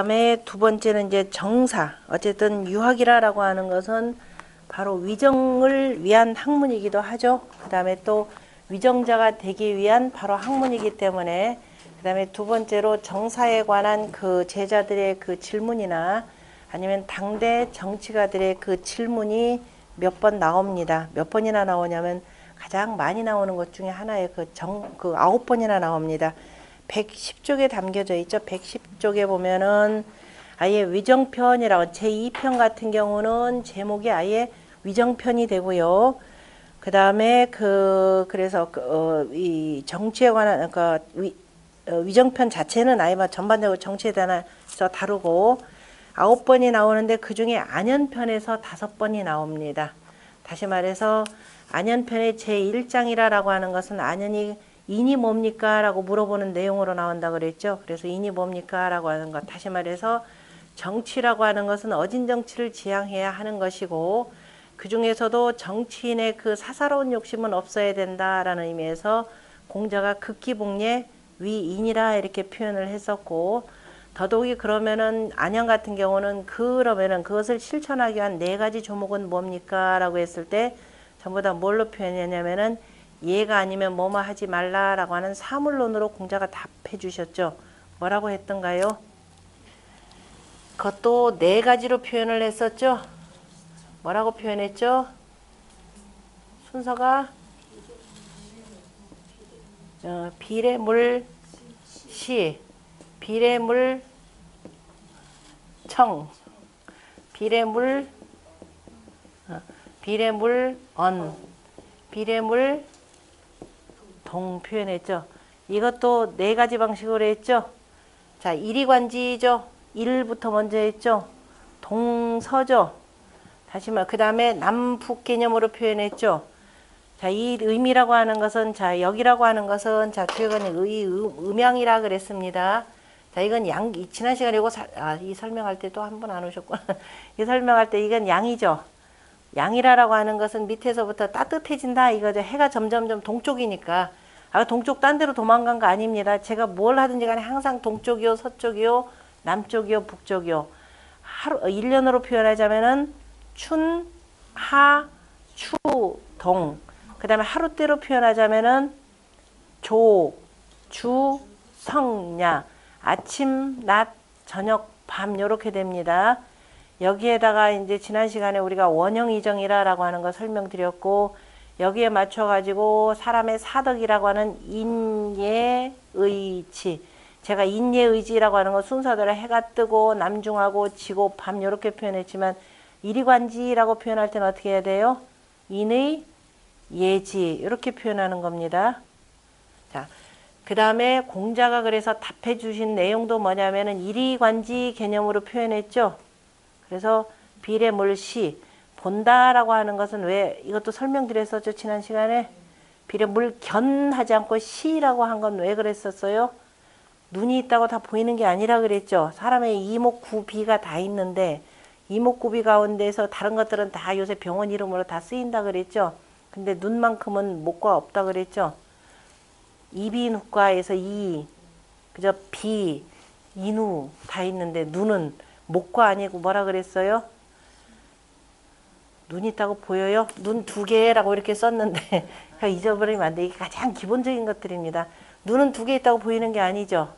다음에 두 번째는 이제 정사. 어쨌든 유학이라고 하는 것은 바로 위정을 위한 학문이기도 하죠. 그 다음에 또 위정자가 되기 위한 바로 학문이기 때문에, 그 다음에 두 번째로 정사에 관한 그 제자들의 그 질문이나 아니면 당대 정치가들의 그 질문이 몇 번 나옵니다. 몇 번이나 나오냐면 가장 많이 나오는 것 중에 하나의 그 9번이나 나옵니다. 110쪽에 담겨져 있죠. 110쪽에 보면은 아예 위정편이라고 제2편 같은 경우는 제목이 아예 위정편이 되고요. 그 다음에 그래서 이 정치에 관한 위정편 자체는 아예 전반적으로 정치에 대해서 다루고 9번이 나오는데 그 중에 안연편에서 5번이 나옵니다. 다시 말해서 안연편의 제1장이라고 하는 것은 안연이 인이 뭡니까? 라고 물어보는 내용으로 나온다 그랬죠. 그래서 인이 뭡니까? 라고 하는 것. 다시 말해서 정치라고 하는 것은 어진 정치를 지향해야 하는 것이고, 그 중에서도 정치인의 그 사사로운 욕심은 없어야 된다라는 의미에서 공자가 극기복례 위인이라 이렇게 표현을 했었고, 더더욱이 그러면은 안연 같은 경우는 그러면은 그것을 실천하기 위한 4가지 조목은 뭡니까? 라고 했을 때 전부 다 뭘로 표현했냐면은 얘가 아니면 뭐뭐 하지 말라라고 하는 사물론으로 공자가 답해 주셨죠. 뭐라고 했던가요? 그것도 4가지로 표현을 했었죠. 뭐라고 표현했죠? 순서가 비례물시, 비례물청, 비례물언, 비례물동 표현했죠. 이것도 4가지 방식으로 했죠. 자, 이리관지죠. 1부터 먼저 했죠. 동서죠. 다시 말, 그 다음에 남북 개념으로 표현했죠. 자, 이 의미라고 하는 것은, 자, 여기라고 하는 것은, 자, 교육원이 음양이라 그랬습니다. 자, 이건 지난 시간에 이 설명할 때 또 한 번 안 오셨구나. 이 설명할 때 이건 양이죠. 양이라고 하는 것은 밑에서부터 따뜻해진다 이거죠. 해가 점점점 동쪽이니까. 동쪽 딴 데로 도망간 거 아닙니다. 제가 뭘 하든지 간에 항상 동쪽이요, 서쪽이요, 남쪽이요, 북쪽이요. 1년으로 표현하자면은 춘, 하, 추, 동. 그 다음에 하루때로 표현하자면은 조, 주, 성, 야. 아침, 낮, 저녁, 밤 요렇게 됩니다. 여기에다가 이제 지난 시간에 우리가 원형이정이라고 하는 거 설명드렸고, 여기에 맞춰가지고 사람의 사덕이라고 하는 인예의지. 제가 인예의지라고 하는 거 순서대로 해가 뜨고 남중하고 지고 밤 이렇게 표현했지만, 이리관지라고 표현할 때는 어떻게 해야 돼요? 인의 예지 이렇게 표현하는 겁니다. 자, 그 다음에 공자가 그래서 답해 주신 내용도 뭐냐면은 이리관지 개념으로 표현했죠. 그래서 비례물시, 본다라고 하는 것은 왜 이것도 설명드렸었죠. 지난 시간에 비례물견하지 않고 시라고 한 건 왜 그랬었어요? 눈이 있다고 다 보이는 게 아니라 그랬죠. 사람의 이목구비가 다 있는데 이목구비 가운데서 다른 것들은 다 요새 병원 이름으로 다 쓰인다 그랬죠. 근데 눈만큼은 목과 없다 그랬죠. 이비인후과에서 그저 비, 인후 다 있는데 눈은 목과 아니고 뭐라 그랬어요? 눈 있다고 보여요? 눈 2개라고 이렇게 썼는데 잊어버리면 안 돼. 이게 가장 기본적인 것들입니다. 눈은 2개 있다고 보이는 게 아니죠.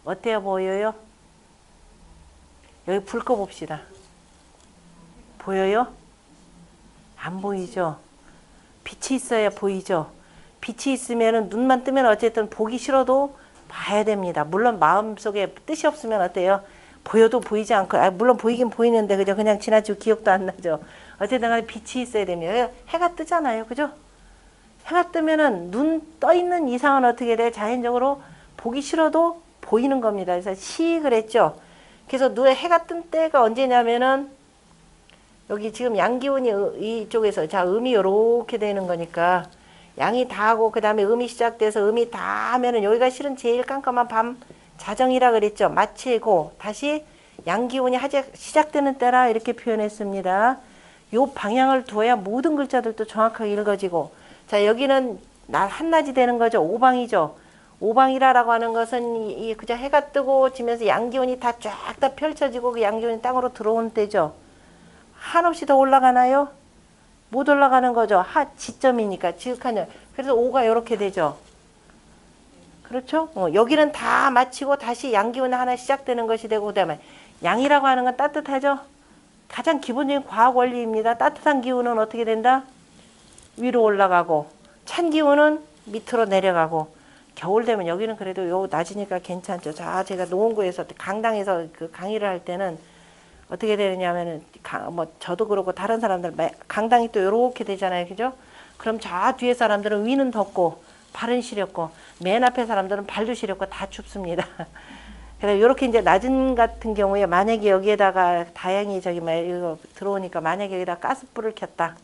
어때요? 보여요? 여기 불 꺼봅시다. 보여요? 안 보이죠? 빛이 있어야 보이죠? 빛이 있으면 눈만 뜨면 어쨌든 보기 싫어도 봐야 됩니다. 물론 마음속에 뜻이 없으면 어때요? 보여도 보이지 않고, 물론 보이긴 보이는데 그죠? 그냥 지나치고 기억도 안 나죠. 어쨌든 간에 빛이 있어야 됩니다. 해가 뜨잖아요. 그죠? 해가 뜨면은 눈 떠 있는 이상은 어떻게 돼? 자연적으로 보기 싫어도 보이는 겁니다. 그래서 시 그랬죠. 그래서 눈에 해가 뜬 때가 언제냐면은 여기 지금 양기운이 이쪽에서 자 음이 이렇게 되는 거니까 양이 다 하고 그 다음에 음이 시작돼서 음이 다 하면은 여기가 실은 제일 깜깜한 밤 자정이라 그랬죠. 마치고 다시 양기운이 시작되는 때라 이렇게 표현했습니다. 요 방향을 두어야 모든 글자들도 정확하게 읽어지고, 자 여기는 한낮이 되는 거죠. 오방이죠. 오방이라고 하는 것은 그저 해가 뜨고 지면서 양기운이 다 쫙 다 펼쳐지고 그 양기운이 땅으로 들어온 때죠. 한없이 더 올라가나요? 못 올라가는 거죠. 지점이니까 지극한. 그래서 오가 이렇게 되죠. 그렇죠? 여기는 다 마치고 다시 양기운 하나 시작되는 것이 되고, 그다음에 양이라고 하는 건 따뜻하죠. 가장 기본적인 과학 원리입니다. 따뜻한 기운은 어떻게 된다? 위로 올라가고, 찬 기운은 밑으로 내려가고. 겨울 되면 여기는 그래도 요 낮으니까 괜찮죠. 자, 제가 노원구에서 강당에서 그 강의를 할 때는 어떻게 되느냐면은 뭐 저도 그렇고 다른 사람들 강당이 또 이렇게 되잖아요, 그죠? 그럼 저 뒤에 사람들은 위는 덥고 발은 시렵고 맨 앞에 사람들은 발도 시렵고 다 춥습니다. 그래서 이렇게 이제 낮은 같은 경우에 만약에 여기에다가 다행히 저기 뭐 이거 들어오니까 만약에 여기다 가스불을 켰다,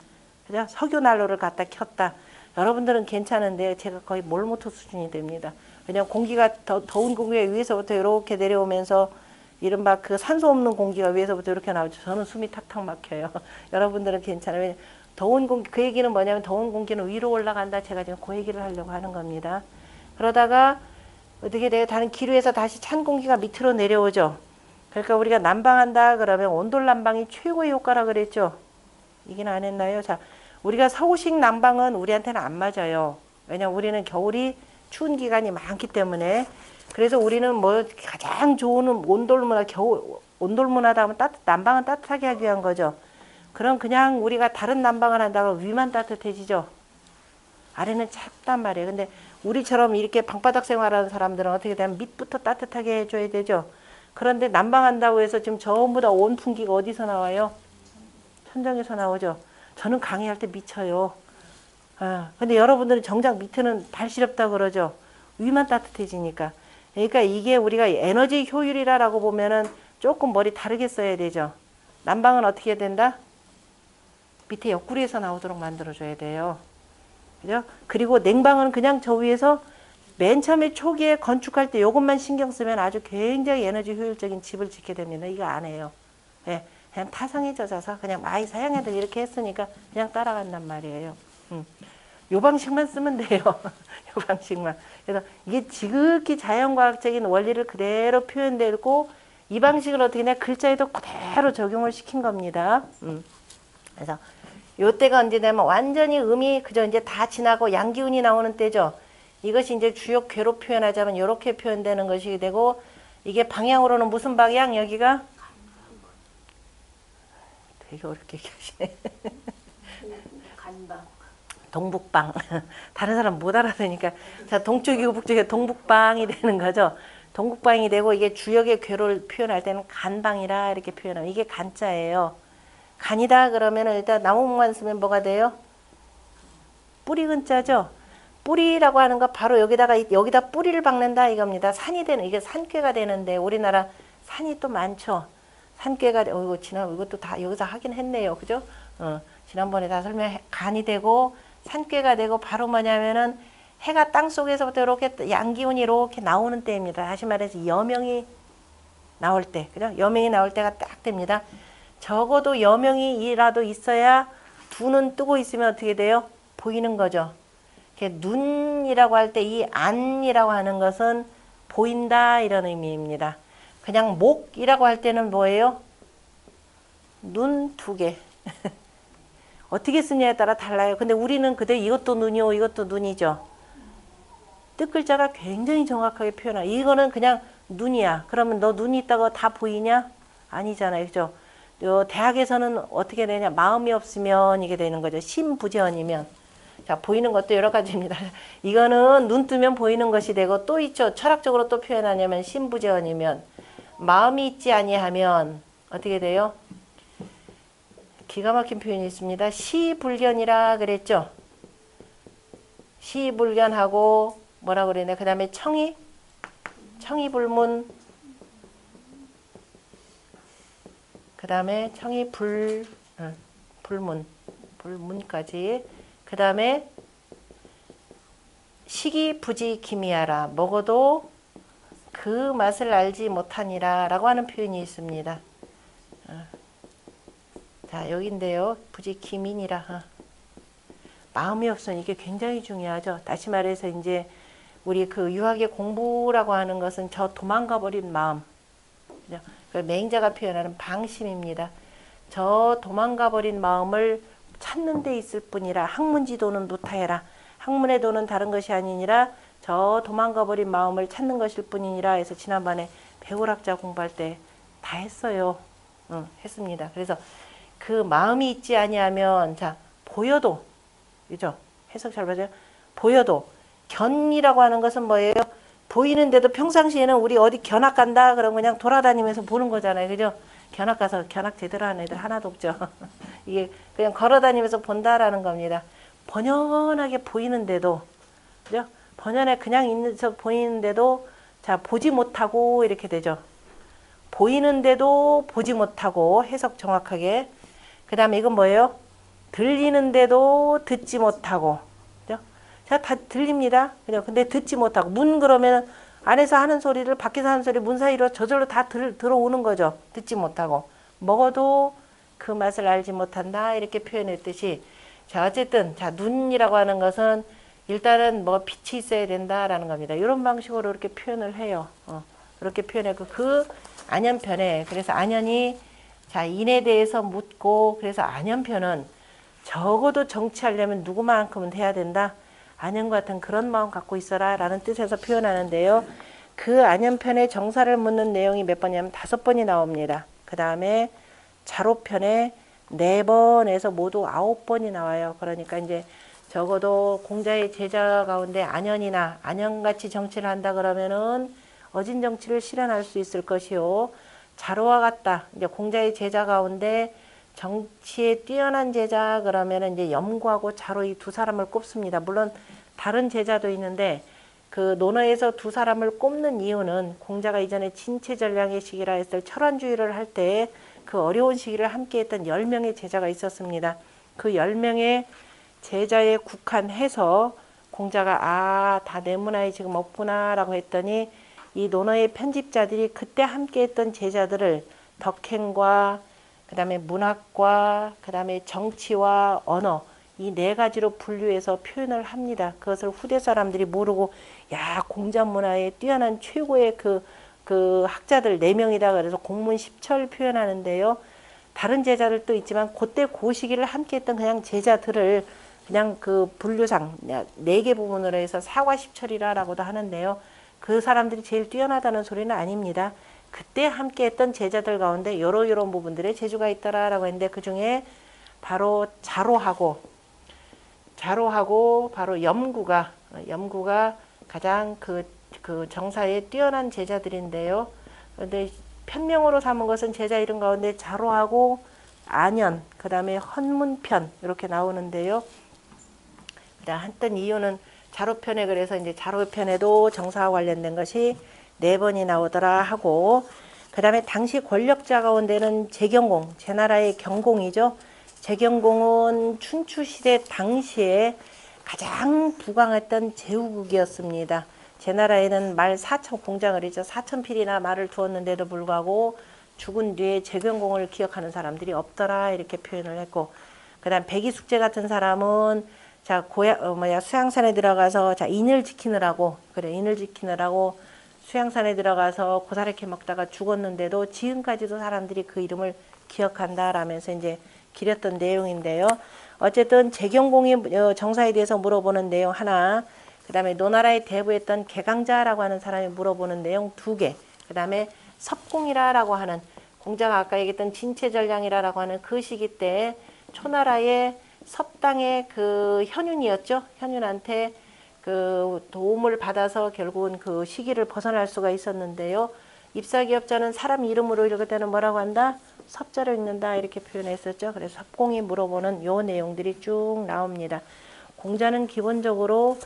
그죠? 석유 난로를 갖다 켰다. 여러분들은 괜찮은데 제가 거의 몰모토 수준이 됩니다. 왜냐하면 공기가 더운 공기가 위에서부터 이렇게 내려오면서 이른바 그 산소 없는 공기가 위에서부터 이렇게 나오죠. 저는 숨이 탁탁 막혀요. 여러분들은 괜찮아요. 왜냐하면 더운 공기, 그 얘기는 뭐냐면 더운 공기는 위로 올라간다. 제가 지금 그 얘기를 하려고 하는 겁니다. 그러다가 어떻게 돼요? 다른 기류에서 다시 찬 공기가 밑으로 내려오죠. 그러니까 우리가 난방한다 그러면 온돌 난방이 최고의 효과라 그랬죠. 얘기는 안 했나요? 자, 우리가 서구식 난방은 우리한테는 안 맞아요. 왜냐면 우리는 겨울이 추운 기간이 많기 때문에. 그래서 우리는 뭐 가장 좋은 온돌 문화, 온돌 문화다 하면 난방은 따뜻하게 하기 위한 거죠. 그럼 그냥 우리가 다른 난방을 한다고 위만 따뜻해지죠. 아래는 찹단 말이에요. 근데 우리처럼 이렇게 방바닥 생활하는 사람들은 어떻게 되면 밑부터 따뜻하게 해줘야 되죠. 그런데 난방한다고 해서 지금 전부 다 온풍기가 어디서 나와요? 천장에서 나오죠. 저는 강의할 때 미쳐요. 근데 여러분들은 정작 밑에는 발 시렵다 그러죠. 위만 따뜻해지니까. 그러니까 이게 우리가 에너지 효율이라고 보면은 조금 머리 다르게 써야 되죠. 난방은 어떻게 해야 된다? 밑에 옆구리에서 나오도록 만들어줘야 돼요. 그죠? 그리고 냉방은 그냥 저 위에서 맨 처음에 초기에 건축할 때 이것만 신경 쓰면 아주 굉장히 에너지 효율적인 집을 짓게 됩니다. 이거 안 해요. 예, 그냥 타성에 젖어서 그냥 많이 서양애들 이렇게 했으니까 그냥 따라간단 말이에요. 요 방식만 쓰면 돼요. 요 방식만. 그래서 이게 지극히 자연과학적인 원리를 그대로 표현되고 이 방식을 어떻게 냐 글자에도 그대로 적용을 시킨 겁니다. 그래서 요때가 언제 되면 완전히 음이 그저 이제 다 지나고 양기운이 나오는 때죠. 이것이 이제 주요 궤로 표현하자면 이렇게 표현되는 것이 되고, 이게 방향으로는 무슨 방향? 여기가 되게 어렵게 얘기하시네. 간방. 동북방. 다른 사람 못 알아듣으니까. 자, 동쪽이고 북쪽이 동북방이 되는 거죠. 동북방이 되고, 이게 주역의 궤로를 표현할 때는 간방이라 이렇게 표현하면 이게 간자예요. 간이다 그러면 일단 나무목만 쓰면 뭐가 돼요? 뿌리 근자죠. 뿌리라고 하는 거 바로 여기다 뿌리를 박는다 이겁니다. 산이 되는, 이게 산꾀가 되는데 우리나라 산이 또 많죠. 산꾀가 이것도 다 여기서 하긴 했네요. 그죠? 지난번에 다 간이 되고 산꾀가 되고 바로 뭐냐면은 해가 땅 속에서부터 이렇게 양기운이 이렇게 나오는 때입니다. 다시 말해서 여명이 나올 때, 그죠? 여명이 나올 때가 딱 됩니다. 적어도 여명이라도 있어야 두 눈 뜨고 있으면 어떻게 돼요? 보이는 거죠. 눈이라고 할 때 이 안이라고 하는 것은 보인다 이런 의미입니다. 그냥 목이라고 할 때는 뭐예요? 눈 두 개. 어떻게 쓰냐에 따라 달라요. 근데 우리는 그대로 이것도 눈이요, 이것도 눈이죠. 뜻 글자가 굉장히 정확하게 표현해요. 이거는 그냥 눈이야. 그러면 너 눈이 있다고 다 보이냐? 아니잖아요. 그죠? 대학에서는 어떻게 되냐? 마음이 없으면 이게 되는 거죠. 심부재언이면. 자, 보이는 것도 여러 가지입니다. 이거는 눈 뜨면 보이는 것이 되고, 또 있죠. 철학적으로 또 표현하냐면 심부재언이면, 마음이 있지 아니하면 어떻게 돼요? 기가 막힌 표현이 있습니다. 시불견이라 그랬죠. 시불견하고 뭐라 그러네. 그 다음에 청이불문, 그 다음에 불문까지. 그 다음에 시기부지기미하라. 먹어도 그 맛을 알지 못하니라 라고 하는 표현이 있습니다. 자, 여긴데요. 부지기민이라. 마음이 없으니 이게 굉장히 중요하죠. 다시 말해서 이제 우리 그 유학의 공부라고 하는 것은 저 도망가 버린 마음, 그죠? 그 맹자가 표현하는 방심입니다. 저 도망가 버린 마음을 찾는 데 있을 뿐이라 학문지도는 무타해라. 학문의 도는 다른 것이 아니니라 저 도망가 버린 마음을 찾는 것일 뿐이니라 해서 지난번에 배울학자 공부할 때 다 했어요. 했습니다. 그래서 그 마음이 있지 아니하면 자 보여도, 그죠? 해석 잘 봐줘요. 보여도 견이라고 하는 것은 뭐예요? 보이는데도 평상시에는 우리 어디 견학 간다 그러면 그냥 돌아다니면서 보는 거잖아요. 그죠? 견학 가서 견학 제대로 하는 애들 하나도 없죠. 이게 그냥 걸어다니면서 본다라는 겁니다. 번연하게 보이는데도, 그죠? 번연하게 그냥 있는서 보이는데도 자 보지 못하고 이렇게 되죠. 보이는데도 보지 못하고 해석 정확하게. 그 다음에 이건 뭐예요? 들리는데도 듣지 못하고. 그죠? 자, 다 들립니다. 그죠? 근데 듣지 못하고. 문 그러면 안에서 하는 소리를 밖에서 하는 소리 문 사이로 저절로 다 들어오는 거죠. 듣지 못하고. 먹어도 그 맛을 알지 못한다. 이렇게 표현했듯이. 자, 어쨌든, 자, 눈이라고 하는 것은 일단은 뭐 빛이 있어야 된다라는 겁니다. 이런 방식으로 이렇게 표현을 해요. 이렇게 표현하고 그 안연편에, 그래서 안연이 자, 인에 대해서 묻고, 그래서 안연편은 적어도 정치하려면 누구만큼은 해야 된다. 안연과 같은 그런 마음 갖고 있어라 라는 뜻에서 표현하는데요. 그 안연편에 정사를 묻는 내용이 몇 번이냐면 5번이 나옵니다. 그 다음에 자로편에 4번에서 모두 9번이 나와요. 그러니까 이제 적어도 공자의 제자 가운데 안연이나 안연같이 정치를 한다 그러면은 어진 정치를 실현할 수 있을 것이요. 자로와 같다. 이제 공자의 제자 가운데 정치에 뛰어난 제자 그러면은 이제 염구하고 자로 이 두 사람을 꼽습니다. 물론 다른 제자도 있는데 그 논어에서 두 사람을 꼽는 이유는 공자가 이전에 진체전량의 시기라 했을 철원주의를 할 때 그 어려운 시기를 함께했던 10명의 제자가 있었습니다. 그 10명의 제자에 국한해서 공자가 다 내 문화에 지금 없구나라고 했더니 이 논어의 편집자들이 그때 함께했던 제자들을 덕행과 그 다음에 문학과 그 다음에 정치와 언어 이 4가지로 분류해서 표현을 합니다. 그것을 후대 사람들이 모르고 야 공자 문화에 뛰어난 최고의 그 학자들 4명이다 그래서 공문 10철 표현하는데요. 다른 제자들도 있지만 그때 그 시기를 함께했던 그냥 제자들을 그냥 그 분류상 4개 부분으로 해서 사과 10철이라고도 하는데요. 그 사람들이 제일 뛰어나다는 소리는 아닙니다. 그때 함께했던 제자들 가운데 요런 부분들의 재주가 있더라라고 했는데 그 중에 바로 자로하고 바로 염구가 가장 그 정사에 뛰어난 제자들인데요. 그런데 편명으로 삼은 것은 제자 이름 가운데 자로하고 안연, 그 다음에 헌문편 이렇게 나오는데요. 한떤 이유는 자로편에 그래서 이제 자로편에도 정사와 관련된 것이 4번이 나오더라 하고 그 다음에 당시 권력자 가운데는 제경공, 제나라의 경공이죠. 제경공은 춘추시대 당시에 가장 부강했던 제후국이었습니다. 제나라에는 말 4천 공장을 했죠. 4,000필이나 말을 두었는데도 불구하고 죽은 뒤에 제경공을 기억하는 사람들이 없더라 이렇게 표현을 했고 그 다음 백이숙제 같은 사람은 자 수양산에 들어가서 자 인을 지키느라고 수양산에 들어가서 고사리캐 먹다가 죽었는데도 지금까지도 사람들이 그 이름을 기억한다라면서 이제 기렸던 내용인데요. 어쨌든 제경공의 정사에 대해서 물어보는 내용 하나, 그 다음에 노나라에 대부했던 개강자라고 하는 사람이 물어보는 내용 2개, 그 다음에 섭공이라고 하는 공자가 아까 얘기했던 진체전량이라고 하는 그 시기 때 초나라의 섭당의 그 현윤이었죠. 현윤한테 그 도움을 받아서 결국은 그 시기를 벗어날 수가 있었는데요. 입사기업자는 사람 이름으로 읽을 때는 뭐라고 한다? 섭자로 읽는다 이렇게 표현했었죠. 그래서 섭공이 물어보는 요 내용들이 쭉 나옵니다. 공자는 기본적으로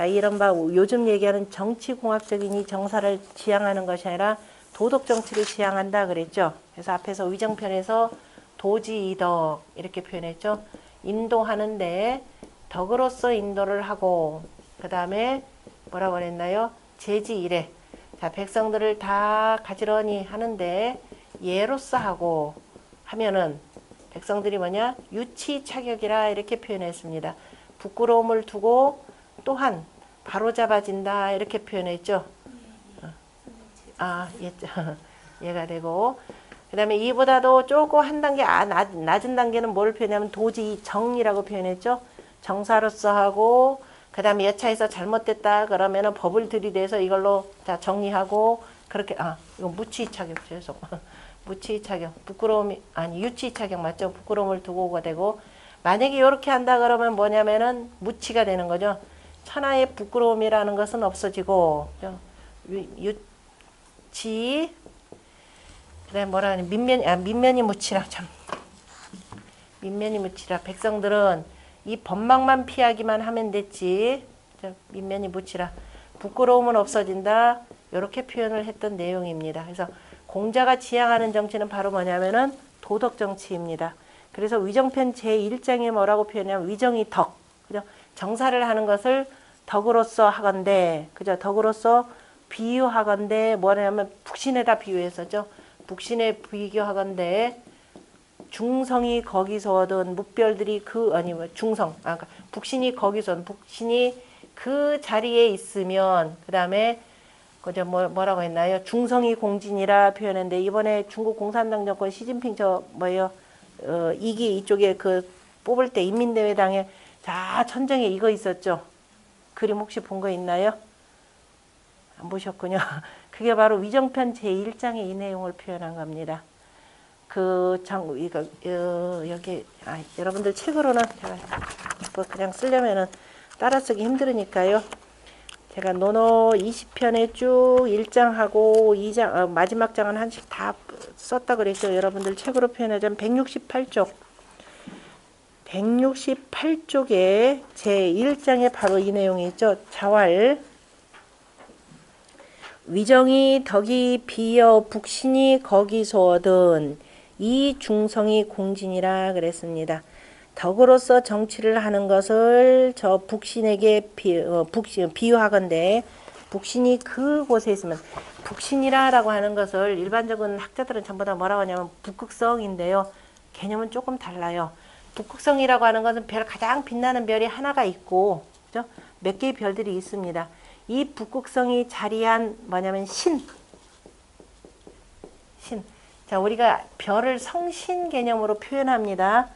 이른바 요즘 얘기하는 정치공학적인 이 정사를 지향하는 것이 아니라 도덕정치를 지향한다 그랬죠. 그래서 앞에서 위정편에서 도지이덕 이렇게 표현했죠. 인도하는데 덕으로서 인도를 하고 그 다음에 뭐라고 그랬나요? 제지일에 자 백성들을 다 가지런히 하는데 예로서 하고 하면은 백성들이 뭐냐? 유치차격이라 이렇게 표현했습니다. 부끄러움을 두고 또한 바로잡아진다 이렇게 표현했죠. 얘가 되고, 그 다음에 이보다도 조금 한 단계 낮은 단계는 뭘 표현하면 도지 정이라고 표현했죠. 정사로서 하고, 그 다음에 여차해서 잘못됐다 그러면은 법을 들이대서 이걸로 다 정리하고, 그렇게 이거 무치의차격 죄송 무치의차격 부끄러움이 아니 유치의차격 맞죠. 부끄러움을 두고가 되고, 만약에 이렇게 한다 그러면 뭐냐면은 무치가 되는 거죠. 천하의 부끄러움이라는 것은 없어지고, 유치, 그다음에 뭐라 하니 민면이 무치라 참. 민면이 무치라. 백성들은 이 법망만 피하기만 하면 됐지. 민면이 무치라. 부끄러움은 없어진다. 이렇게 표현을 했던 내용입니다. 그래서 공자가 지향하는 정치는 바로 뭐냐면은 도덕 정치입니다. 그래서 위정편 제1장에 뭐라고 표현하면 위정이 덕. 그죠? 정사를 하는 것을 덕으로서 하건대. 그죠? 덕으로서 비유하건대 뭐냐면 북신에다 비유했었죠. 북신에 비교하건대 중성이 거기서 얻은 무별들이 북신이 거기서 북신이 그 자리에 있으면 그다음에 그저 뭐라고 했나요? 중성이 공진이라 표현했는데 이번에 중국 공산당 정권 시진핑 이쪽에 그 뽑을 때 인민대회당에 천정에 이거 있었죠. 그림 혹시 본 거 있나요? 안 보셨군요. 그게 바로 위정편 제1장의 이 내용을 표현한 겁니다. 여기 여러분들 책으로는 제가 그냥 쓰려면은 따라 쓰기 힘들으니까요. 제가 논어 20편에 쭉 1장하고 2장 마지막 장은 한씩 다 썼다 그랬죠. 여러분들 책으로 표현하자면 168쪽 168쪽에 제1장에 바로 이 내용이 있죠. 자왈 위정이 덕이 비여 북신이 거기서 얻은 이 중성이 공진이라 그랬습니다. 덕으로서 정치를 하는 것을 저 북신에게 비유하건대 북신이 그곳에 있으면 북신이라고 하는 것을 일반적인 학자들은 전부 다 뭐라고 하냐면 북극성인데요. 개념은 조금 달라요. 북극성이라고 하는 것은 가장 빛나는 별이 하나가 있고, 그죠? 몇 개의 별들이 있습니다. 이 북극성이 자리한 뭐냐면 신. 자, 우리가 별을 성신 개념으로 표현합니다.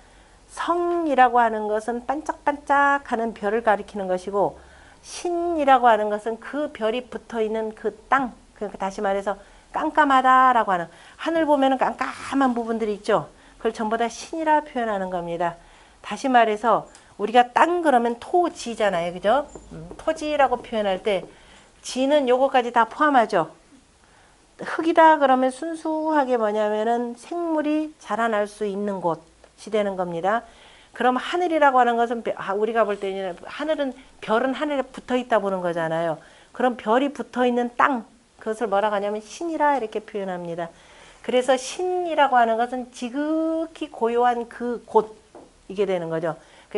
성이라고 하는 것은 반짝반짝하는 별을 가리키는 것이고, 신이라고 하는 것은 그 별이 붙어 있는 그 땅. 그러니까 다시 말해서 깜깜하다라고 하는, 하늘 보면은 깜깜한 부분들이 있죠. 그걸 전부 다 신이라 표현하는 겁니다. 다시 말해서 우리가 땅 그러면 토지잖아요. 그죠? 토지라고 표현할 때 지는 요거까지 다 포함하죠. 흙이다 그러면 순수하게 뭐냐면은 생물이 자라날 수 있는 곳이 되는 겁니다. 그럼 하늘이라고 하는 것은 우리가 볼 때는 별은 하늘에 붙어 있다 보는 거잖아요. 그럼 별이 붙어 있는 땅, 그것을 뭐라고 하냐면 신이라 이렇게 표현합니다. 그래서 신이라고 하는 것은 지극히 고요한 그 곳, 이게 되는 거죠.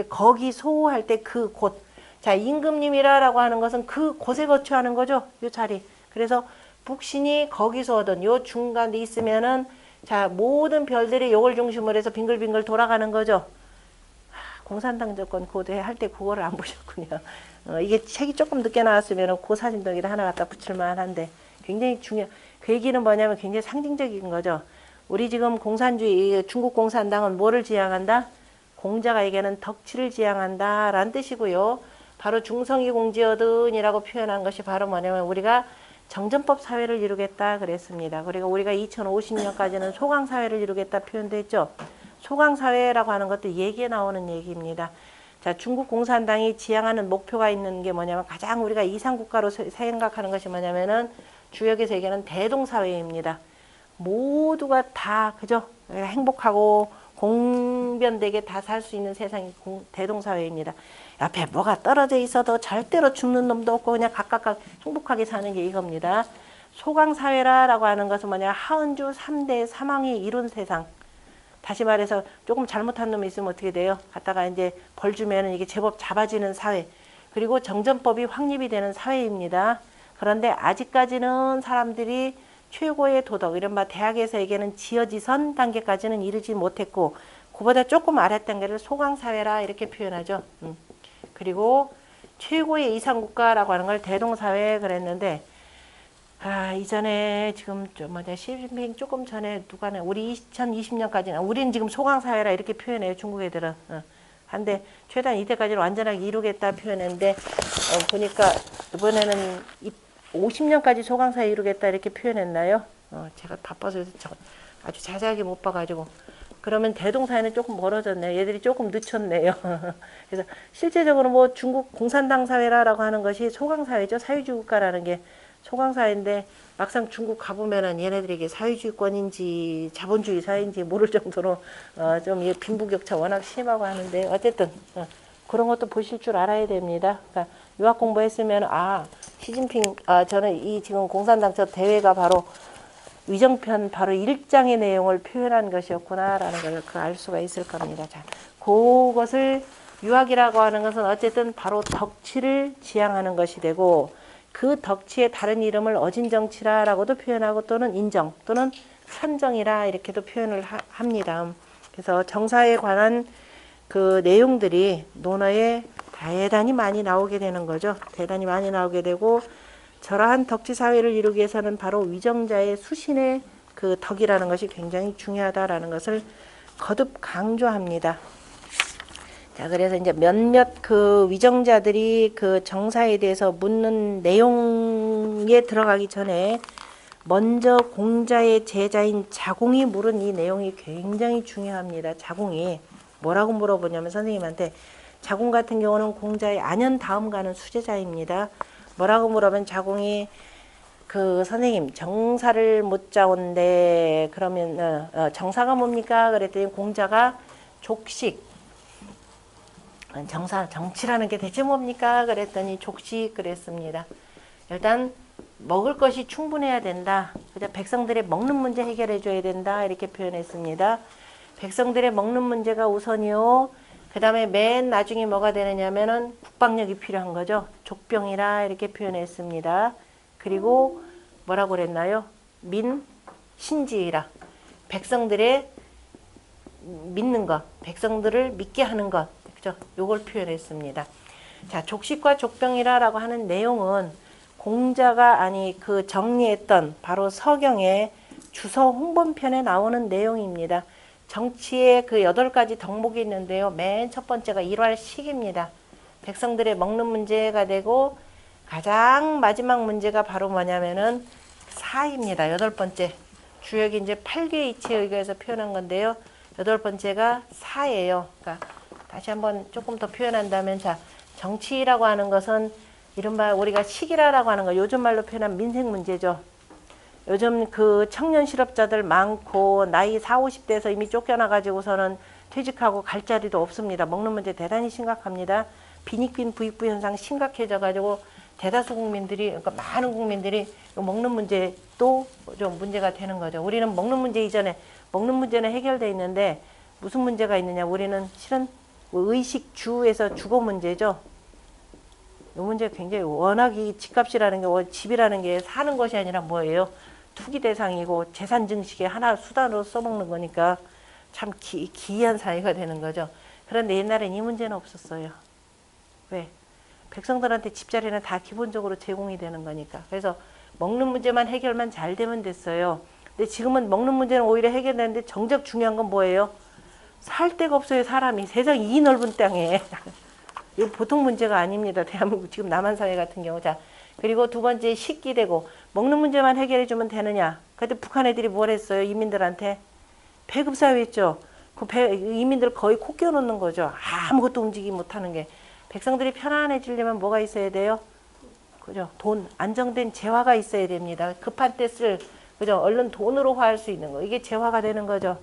거기소 할 때 그 곳. 자, 임금님이라고 하는 것은 그 곳에 거주하는 거죠. 요 자리. 그래서 북신이 거기서 얻은 요 중간에 있으면은 자, 모든 별들이 요걸 중심으로 해서 빙글빙글 돌아가는 거죠. 공산당 정권 고대 할 때 그거를 안 보셨군요. 이게 책이 조금 늦게 나왔으면 그 사진도 하나 갖다 붙일만 한데 굉장히 그 얘기는 뭐냐면 굉장히 상징적인 거죠. 우리 지금 공산주의, 중국 공산당은 뭐를 지향한다? 공자가 얘기하는 덕치를 지향한다 라는 뜻이고요. 바로 중성이 공지어든이라고 표현한 것이 바로 뭐냐면 우리가 정전법 사회를 이루겠다 그랬습니다. 그리고 우리가 2050년까지는 소강사회를 이루겠다 표현됐죠. 소강사회라고 하는 것도 얘기에 나오는 얘기입니다. 자, 중국 공산당이 지향하는 목표가 있는 게 뭐냐면 가장 우리가 이상국가로 생각하는 것이 뭐냐면은 주역에서 얘기하는 대동사회입니다. 모두가 다 그죠? 행복하고 공변되게 다 살 수 있는 세상이 대동사회입니다. 옆에 뭐가 떨어져 있어도 절대로 죽는 놈도 없고 그냥 각각 행복하게 사는 게 이겁니다. 소강사회라고 하는 것은 뭐냐? 하은주 3대 사망이 이룬 세상. 다시 말해서 조금 잘못한 놈이 있으면 어떻게 돼요? 갖다가 이제 벌 주면은 이게 제법 잡아지는 사회. 그리고 정전법이 확립이 되는 사회입니다. 그런데 아직까지는 사람들이 최고의 도덕, 이른바 대학에서 얘기하는 지어지선 단계까지는 이르지 못했고, 그보다 조금 아랫단계를 소강사회라 이렇게 표현하죠. 그리고 최고의 이상국가라고 하는 걸 대동사회 그랬는데, 이전에 지금 시진핑 조금 전에 누가 우리 2020년까지는 우리는 지금 소강사회라 이렇게 표현해요. 중국 애들은. 한데 최대한 이때까지는 완전하게 이루겠다 표현했는데, 보니까 이번에는 50년까지 소강사회 이루겠다 이렇게 표현했나요? 제가 바빠서 아주 자세하게 못 봐가지고. 그러면 대동사회는 조금 멀어졌네요. 얘들이 조금 늦췄네요. 그래서 실제적으로 뭐 중국 공산당 사회라고 하는 것이 소강사회죠. 사회주의 국가라는 게 소강사회인데, 막상 중국 가보면은 얘네들에게 사회주의권인지 자본주의 사회인지 모를 정도로 좀 빈부격차 워낙 심하고 하는데, 어쨌든 그런 것도 보실 줄 알아야 됩니다. 그러니까 유학 공부했으면 시진핑 저는 이 지금 공산당 저 대회가 바로 위정편 바로 1장의 내용을 표현한 것이었구나라는 걸 알 수가 있을 겁니다. 자, 그것을 유학이라고 하는 것은 어쨌든 바로 덕치를 지향하는 것이 되고, 그 덕치의 다른 이름을 어진정치라라고도 표현하고, 또는 인정 또는 선정이라 이렇게도 표현을 합니다. 그래서 정사에 관한 그 내용들이 논어에 대단히 많이 나오게 되는 거죠. 대단히 많이 나오게 되고, 저러한 덕지 사회를 이루기 위해서는 바로 위정자의 수신의 그 덕이라는 것이 굉장히 중요하다라는 것을 거듭 강조합니다. 자, 그래서 이제 몇몇 그 위정자들이 그 정사에 대해서 묻는 내용에 들어가기 전에 먼저 공자의 제자인 자공이 물은 이 내용이 굉장히 중요합니다. 자공이 뭐라고 물어보냐면 선생님한테, 자공 같은 경우는 공자의 안연 다음 가는 수제자입니다. 뭐라고 물으면 자공이 그 선생님 정사를 묻자온데 그러면 정사가 뭡니까? 그랬더니 공자가 족식, 정치라는 게 대체 뭡니까? 그랬더니 족식 그랬습니다. 일단 먹을 것이 충분해야 된다. 백성들의 먹는 문제 해결해 줘야 된다. 이렇게 표현했습니다. 백성들의 먹는 문제가 우선이요. 그 다음에 맨 나중에 뭐가 되느냐면은 국방력이 필요한 거죠. 족병이라 이렇게 표현했습니다. 그리고 뭐라고 그랬나요? 신지라. 백성들의 믿는 것, 백성들을 믿게 하는 것, 그죠? 요걸 표현했습니다. 자, 족식과 족병이라라고 하는 내용은 공자가 그 정리했던 바로 서경의 주서 홍범편에 나오는 내용입니다. 정치의 그 8가지 덕목이 있는데요. 맨 첫 번째가 일활식입니다. 백성들의 먹는 문제가 되고, 가장 마지막 문제가 바로 뭐냐면은 사입니다. 8번째. 주역이 이제 8개의 이치에 의해서 표현한 건데요. 8번째가 사예요. 그러니까 다시 한번 조금 더 표현한다면, 자, 정치라고 하는 것은 이른바 우리가 시기라라고 하는 거, 요즘 말로 표현한 민생 문제죠. 요즘 그 청년 실업자들 많고, 나이 40, 50대에서 이미 쫓겨나가지고서는 퇴직하고 갈 자리도 없습니다. 먹는 문제 대단히 심각합니다. 빈익빈 부익부 현상 심각해져가지고 대다수 국민들이, 그러니까 많은 국민들이 먹는 문제도 좀 문제가 되는 거죠. 우리는 먹는 문제 이전에, 먹는 문제는 해결되어 있는데 무슨 문제가 있느냐. 우리는 실은 의식 주에서 주거 문제죠. 이 문제 굉장히 워낙 이 집값이라는 게, 집이라는 게 사는 것이 아니라 뭐예요? 투기 대상이고 재산 증식의 하나 수단으로 써먹는 거니까 참 기이한 사회가 되는 거죠. 그런데 옛날엔 이 문제는 없었어요. 왜? 백성들한테 집자리는 다 기본적으로 제공이 되는 거니까. 그래서 먹는 문제만 해결만 잘 되면 됐어요. 근데 지금은 먹는 문제는 오히려 해결되는데 정작 중요한 건 뭐예요? 살 데가 없어요, 사람이. 세상 이 넓은 땅에. 이거 보통 문제가 아닙니다. 대한민국 지금 남한 사회 같은 경우. 자, 그리고 두 번째 식기되고, 먹는 문제만 해결해 주면 되느냐. 그때 북한 애들이 뭘 했어요? 이민들한테 배급 사회했죠. 이민들 거의 코 끼워놓는 거죠. 아무것도 움직이지 못하는 게. 백성들이 편안해지려면 뭐가 있어야 돼요? 그죠? 돈, 안정된 재화가 있어야 됩니다. 급한 때 그죠? 얼른 돈으로 화할 수 있는 거. 이게 재화가 되는 거죠.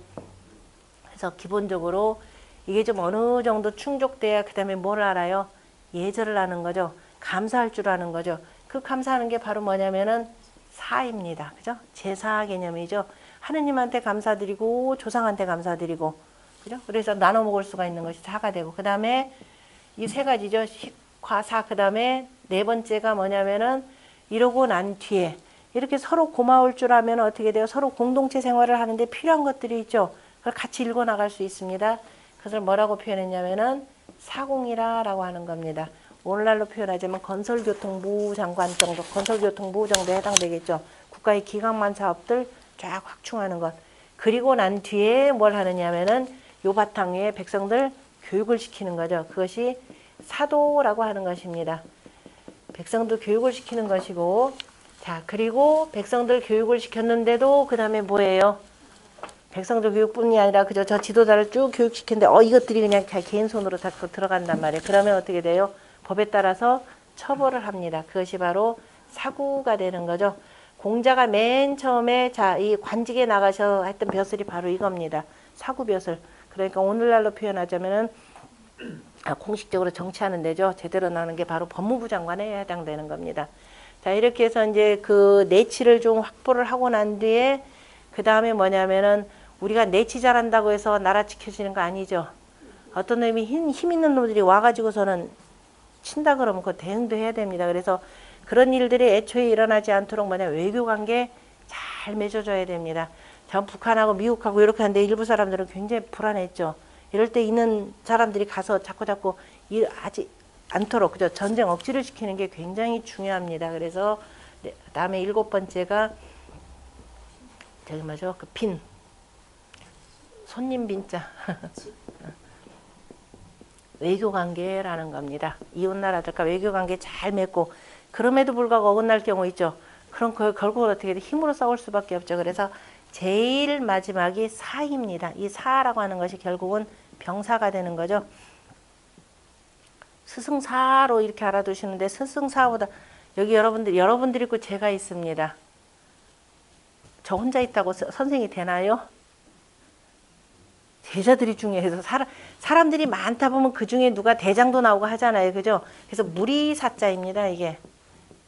그래서 기본적으로 이게 좀 어느 정도 충족돼야 그 다음에 뭘 알아요? 예절을 하는 거죠. 감사할 줄 아는 거죠. 그 감사하는 게 바로 뭐냐면은 사입니다. 그죠? 제사 개념이죠. 하느님한테 감사드리고 조상한테 감사드리고, 그죠? 그래서 나눠 먹을 수가 있는 것이 사가 되고, 그 다음에 이 세 가지죠. 식화사. 그 다음에 네 번째가 뭐냐면은 이러고 난 뒤에 이렇게 서로 고마울 줄 알면 어떻게 돼요? 서로 공동체 생활을 하는데 필요한 것들이 있죠. 그걸 같이 읽어 나갈 수 있습니다. 그것을 뭐라고 표현했냐면은 사공이라고 하는 겁니다. 오늘날로 표현하자면 건설교통부 장관 정도, 건설교통부 정도에 해당되겠죠. 국가의 기강만 사업들 쫙 확충하는 것. 그리고 난 뒤에 뭘 하느냐면은 요 바탕 위에 백성들 교육을 시키는 거죠. 그것이 사도라고 하는 것입니다. 백성들 교육을 시키는 것이고, 자, 그리고 백성들 교육을 시켰는데도 그 다음에 뭐예요? 백성들 교육뿐이 아니라 그저 저 지도자를 쭉 교육시키는데 이것들이 그냥 개인 손으로 다 들어간단 말이에요. 그러면 어떻게 돼요? 법에 따라서 처벌을 합니다. 그것이 바로 사구가 되는 거죠. 공자가 맨 처음에 이 관직에 나가셔 했던 벼슬이 바로 이겁니다. 사구벼슬. 그러니까 오늘날로 표현하자면은 공식적으로 정치하는 데죠. 제대로 나는 게 바로 법무부 장관에 해당되는 겁니다. 자, 이렇게 해서 이제 그 내치를 좀 확보를 하고 난 뒤에 그 다음에 뭐냐면은 우리가 내치 잘한다고 해서 나라 지켜지는 거 아니죠. 어떤 놈이 힘 있는 놈들이 와가지고서는 친다 그러면 그 대응도 해야 됩니다. 그래서 그런 일들이 애초에 일어나지 않도록 외교관계 잘 맺어줘야 됩니다. 전 북한하고 미국하고 이렇게 하는데 일부 사람들은 굉장히 불안했죠. 이럴 때 있는 사람들이 가서 자꾸 일하지 않도록 그죠. 전쟁 억지를 시키는 게 굉장히 중요합니다. 그래서 다음에 7번째가 저기 뭐죠? 그 빈 손님 빈자 외교관계라는 겁니다. 이웃나라들과 외교관계 잘 맺고 그럼에도 불구하고 어긋날 경우 있죠. 그럼 결국은 어떻게 돼? 힘으로 싸울 수밖에 없죠. 그래서 제일 마지막이 사입니다. 이 사라고 하는 것이 결국은 병사가 되는 거죠. 스승사로 이렇게 알아두시는데 스승사보다 여기 여러분들이 있고 제가 있습니다. 저 혼자 있다고 선생이 되나요? 제자들이 중에서 사람들이 많다 보면 그 중에 누가 대장도 나오고 하잖아요. 그죠? 그래서 무리사자입니다. 이게.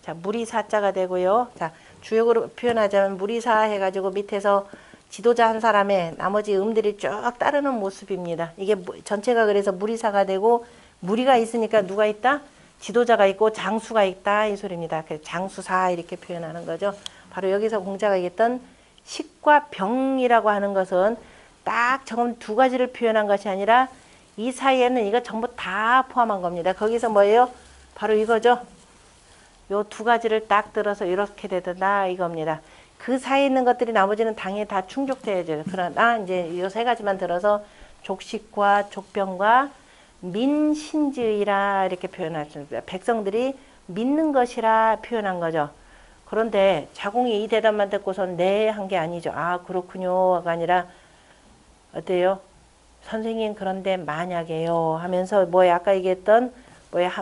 자, 무리사자가 되고요. 자, 주역으로 표현하자면 무리사 해가지고 밑에서 지도자 한 사람의 나머지 음들이 쭉 따르는 모습입니다. 이게 전체가 그래서 무리사가 되고 무리가 있으니까 누가 있다? 지도자가 있고 장수가 있다 이 소리입니다. 그래서 장수사 이렇게 표현하는 거죠. 바로 여기서 공자가 얘기했던 식과 병이라고 하는 것은 딱 저건 두 가지를 표현한 것이 아니라 이 사이에는 이거 전부 다 포함한 겁니다. 거기서 뭐예요? 바로 이거죠. 요 두 가지를 딱 들어서 이렇게 되다 이겁니다. 그 사이에 있는 것들이 나머지는 당연히 다 충족돼야죠. 그러나 이제 이 세 가지만 들어서 족식과 족병과 민신지의라 이렇게 표현하십니다. 백성들이 믿는 것이라 표현한 거죠. 그런데 자공이 이 대답만 듣고선 네 한 게 아니죠. 아 그렇군요가 아니라 어때요? 선생님 그런데 만약에요 하면서 아까 얘기했던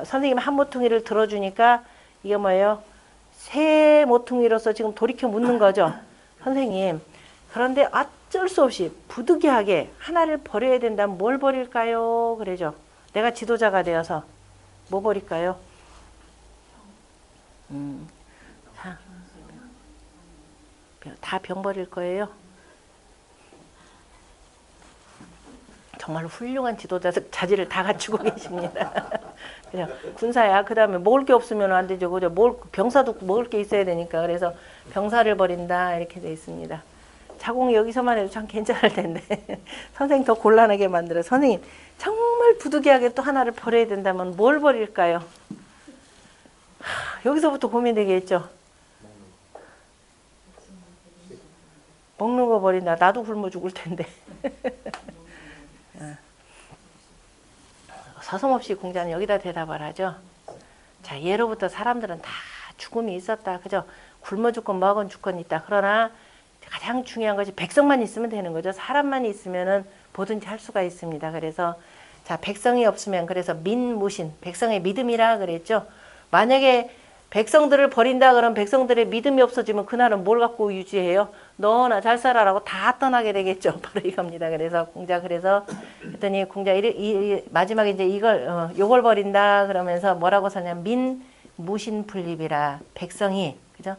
선생님 한 모퉁이를 들어주니까 이게 뭐예요? 세 모퉁이로서 지금 돌이켜 묻는 거죠. 선생님 그런데 어쩔 수 없이 부득이하게 하나를 버려야 된다면 뭘 버릴까요? 그러죠. 내가 지도자가 되어서 뭐 버릴까요? 다 병 버릴 거예요. 정말 훌륭한 지도자들 자질을 다 갖추고 계십니다. 그냥 군사야. 그 다음에 먹을 게 없으면 안 되죠. 그죠? 병사도 먹을 게 있어야 되니까. 그래서 병사를 버린다. 이렇게 되어 있습니다. 자공이 여기서만 해도 참 괜찮을 텐데. 선생님 더 곤란하게 만들어. 선생님, 정말 부득이하게 또 하나를 버려야 된다면 뭘 버릴까요? 여기서부터 고민되겠죠. 먹는 거 버린다. 나도 굶어 죽을 텐데. 서슴없이 공자는 여기다 대답을 하죠. 자, 예로부터 사람들은 다 죽음이 있었다. 그죠? 굶어 죽건 먹은 죽건 있다. 그러나 가장 중요한 것이 백성만 있으면 되는 거죠. 사람만 있으면은 뭐든지 할 수가 있습니다. 그래서 자, 백성이 없으면 그래서 민무신, 백성의 믿음이라 그랬죠. 만약에 백성들을 버린다 그러면 백성들의 믿음이 없어지면 그날은 뭘 갖고 유지해요? 너나 잘 살아라고 다 떠나게 되겠죠. 바로 이겁니다. 그래서 공자 했더니 공자 마지막에 이제 요걸 버린다 그러면서 뭐라고 썼냐면 민무신분립이라 백성이 그죠?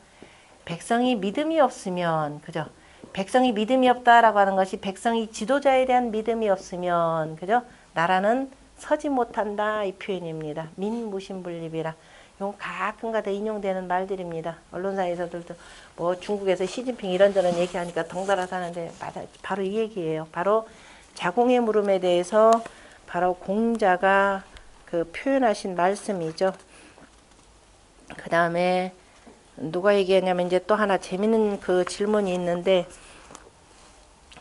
백성이 믿음이 없으면 그죠? 백성이 믿음이 없다라고 하는 것이 백성이 지도자에 대한 믿음이 없으면 그죠? 나라는 서지 못한다 이 표현입니다. 민무신분립이라. 이건 가끔가다 인용되는 말들입니다. 언론사에서들도 중국에서 시진핑 이런저런 얘기하니까 덩달아서 하는데 바로 이 얘기예요. 바로 자공의 물음에 대해서 바로 공자가 그 표현하신 말씀이죠. 그 다음에 누가 얘기했냐면 이제 또 하나 재밌는 그 질문이 있는데,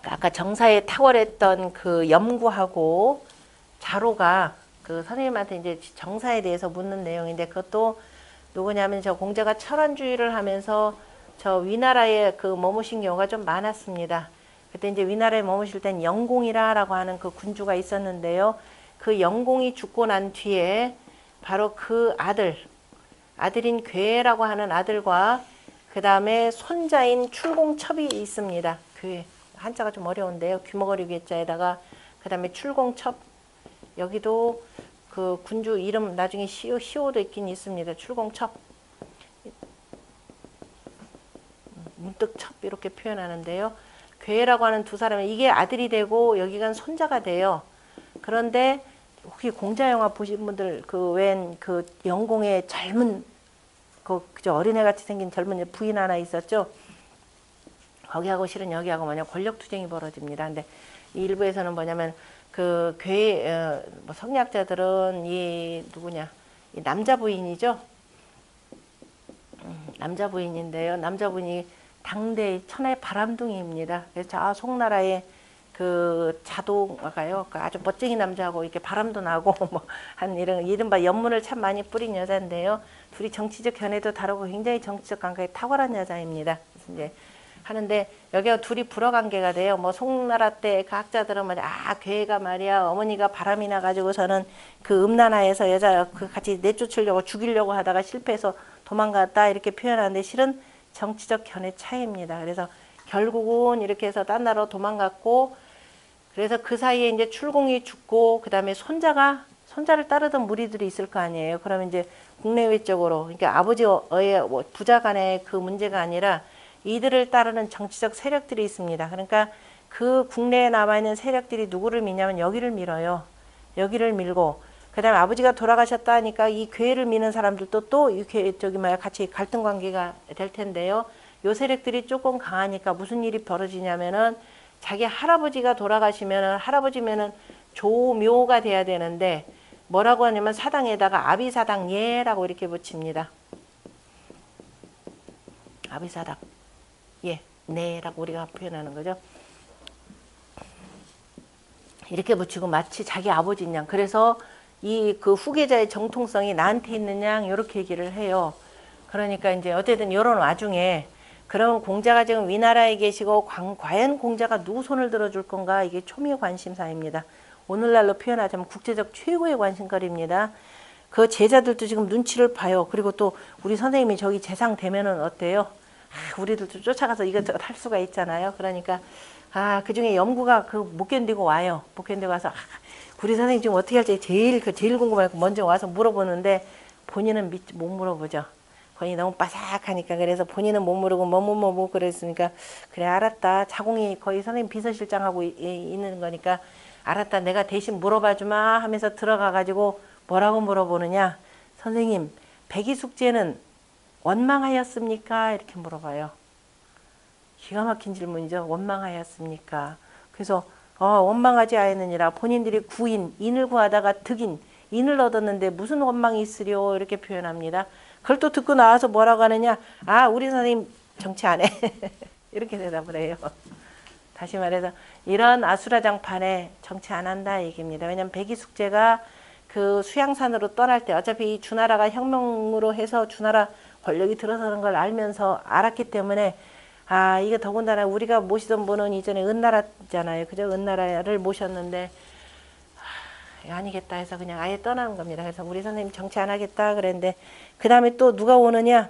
아까 정사에 탁월했던 그 염구하고 자로가 그 선생님한테 이제 정사에 대해서 묻는 내용인데, 그것도 누구냐면 저 공자가 철원주의를 하면서 저 위나라에 그 머무신 경우가 좀 많았습니다. 그때 이제 위나라에 머무실 땐 영공이라고 하는 그 군주가 있었는데요. 그 영공이 죽고 난 뒤에 바로 그 아들인 괴라고 하는 아들과 그 다음에 손자인 출공첩이 있습니다. 괴 한자가 좀 어려운데요. 귀머거리 괴자에다가 그 다음에 출공첩, 여기도 그 군주 이름 나중에 시호도 있긴 있습니다. 출공첩, 문득첩 이렇게 표현하는데요. 괴라고 하는 두 사람은 이게 아들이 되고 여기가 손자가 돼요. 그런데 혹시 공자 영화 보신 분들 그 웬 그 영공의 젊은 그저 어린애 같이 생긴 젊은 부인 하나 있었죠. 거기하고 실은 여기하고 뭐냐 권력 투쟁이 벌어집니다. 근데 이 일부에서는 뭐냐면 그 뭐 성리학자들은 이 누구냐 이 남자 부인이죠. 남자 부인인데요. 남자 부인이 당대 천하의 바람둥이입니다. 그래서 저 송나라의 그 자도가요, 그 아주 멋쟁이 남자하고 이렇게 바람도 나고 뭐 한 이런 이른바 연문을 참 많이 뿌린 여자인데요. 둘이 정치적 견해도 다르고 굉장히 정치적 감각이 탁월한 여자입니다. 그래서 이제 하는데 여기가 둘이 불어관계가 돼요. 뭐 송나라 때 그 학자들은 뭐냐, 괴가 말이야 어머니가 바람이 나가지고서는 그 음란하에서 여자 그 같이 내쫓으려고 죽이려고 하다가 실패해서 도망갔다 이렇게 표현하는데 실은 정치적 견해 차이입니다. 그래서 결국은 이렇게 해서 딴 나라로 도망갔고, 그래서 그 사이에 이제 출공이 죽고 그 다음에 손자를 따르던 무리들이 있을 거 아니에요. 그러면 이제 국내외적으로 그러니까 아버지의 부자 간의 그 문제가 아니라 이들을 따르는 정치적 세력들이 있습니다. 그러니까 그 국내에 남아있는 세력들이 누구를 미냐면 여기를 밀어요. 여기를 밀고 그 다음에 아버지가 돌아가셨다 하니까 이 괴를 미는 사람들도 또 이 괴 저기 뭐야 같이 갈등 관계가 될 텐데요. 요 세력들이 조금 강하니까 무슨 일이 벌어지냐면은 자기 할아버지가 돌아가시면은 할아버지면은 조묘가 돼야 되는데 뭐라고 하냐면 사당에다가 아비사당 예라고 이렇게 붙입니다. 아비사당 예, 네라고 우리가 표현하는 거죠. 이렇게 붙이고 마치 자기 아버지인 양. 그래서 이 그 후계자의 정통성이 나한테 있는 양 이렇게 얘기를 해요. 그러니까 이제 어쨌든 이런 와중에 그럼 공자가 지금 위나라에 계시고 과연 공자가 누구 손을 들어줄 건가, 이게 초미의 관심사입니다. 오늘날로 표현하자면 국제적 최고의 관심거리입니다. 그 제자들도 지금 눈치를 봐요. 그리고 또 우리 선생님이 저기 재상 되면은 어때요? 우리들도 쫓아가서 이것저것 할 수가 있잖아요. 그러니까 그 중에 염구가 그 못 견디고 와요. 못 견디고 와서 우리 선생님 지금 어떻게 할지 제일 궁금하고 먼저 와서 물어보는데 본인은 못 물어보죠. 본인이 너무 빠삭하니까. 그래서 본인은 못 물어보고 뭐 그랬으니까 그래 알았다. 자공이 거의 선생님 비서실장하고 있는 거니까 알았다. 내가 대신 물어봐 주마 하면서 들어가 가지고 뭐라고 물어보느냐. 선생님 백이숙제는 원망하였습니까? 이렇게 물어봐요. 기가 막힌 질문이죠. 원망하였습니까? 그래서 원망하지 아니느니라. 본인들이 인을 구하다가 득인, 인을 얻었는데 무슨 원망이 있으려 이렇게 표현합니다. 그걸 또 듣고 나와서 뭐라고 하느냐. 우리 선생님 정치 안 해. 이렇게 대답을 해요. 다시 말해서 이런 아수라장판에 정치 안 한다 얘기입니다. 왜냐하면 백이숙제가 그 수양산으로 떠날 때 어차피 주나라가 혁명으로 해서 주나라 권력이 들어서는 걸 알았기 때문에 이거 더군다나 우리가 모시던 분은 이전에 은나라잖아요. 그죠? 은나라를 모셨는데 아니겠다 해서 그냥 아예 떠나는 겁니다. 그래서 우리 선생님 정치 안 하겠다 그랬는데 그 다음에 또 누가 오느냐.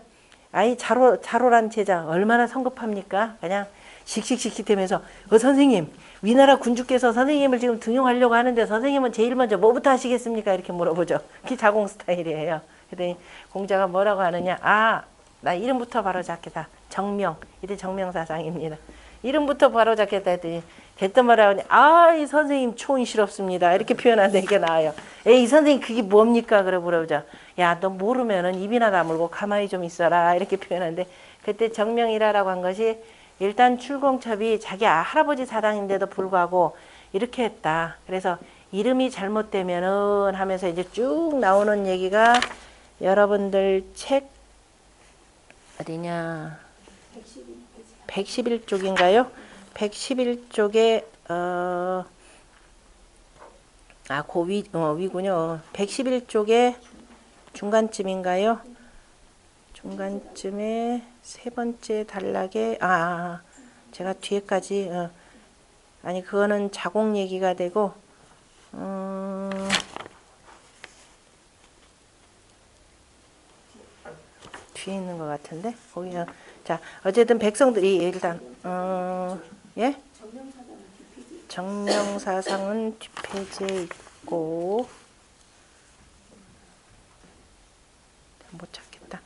자로란 제자 얼마나 성급합니까? 그냥 씩씩씩씩 되면서 선생님 위나라 군주께서 선생님을 지금 등용하려고 하는데 선생님은 제일 먼저 뭐부터 하시겠습니까? 이렇게 물어보죠. 그게 자공 스타일이에요. 그랬더니 공자가 뭐라고 하느냐. 나 이름부터 바로 잡겠다. 정명. 이때 정명사상입니다. 이름부터 바로 잡겠다 했더니 됐던 말하고 이 선생님 촌스럽습니다. 이렇게 표현하는데 이게 나와요. 이 선생님 그게 뭡니까? 그래 물어보자. 야, 너 모르면은 입이나 다물고 가만히 좀 있어라. 이렇게 표현하는데 그때 정명이라고 한 것이 일단 출공첩이 자기 할아버지 사당인데도 불구하고 이렇게 했다. 그래서 이름이 잘못되면은 하면서 이제 쭉 나오는 얘기가 여러분들 책 어디냐 111쪽인가요? 111쪽에 위군요. 111쪽에 중간쯤인가요? 중간쯤에 세 번째 단락에 제가 뒤에까지 아니 그거는 자공 얘기가 되고 뒤에 있는 것 같은데 거기 자 어쨌든 백성들이 일단 예 정명사상은 뒷페이지에 있고 못 찾겠다.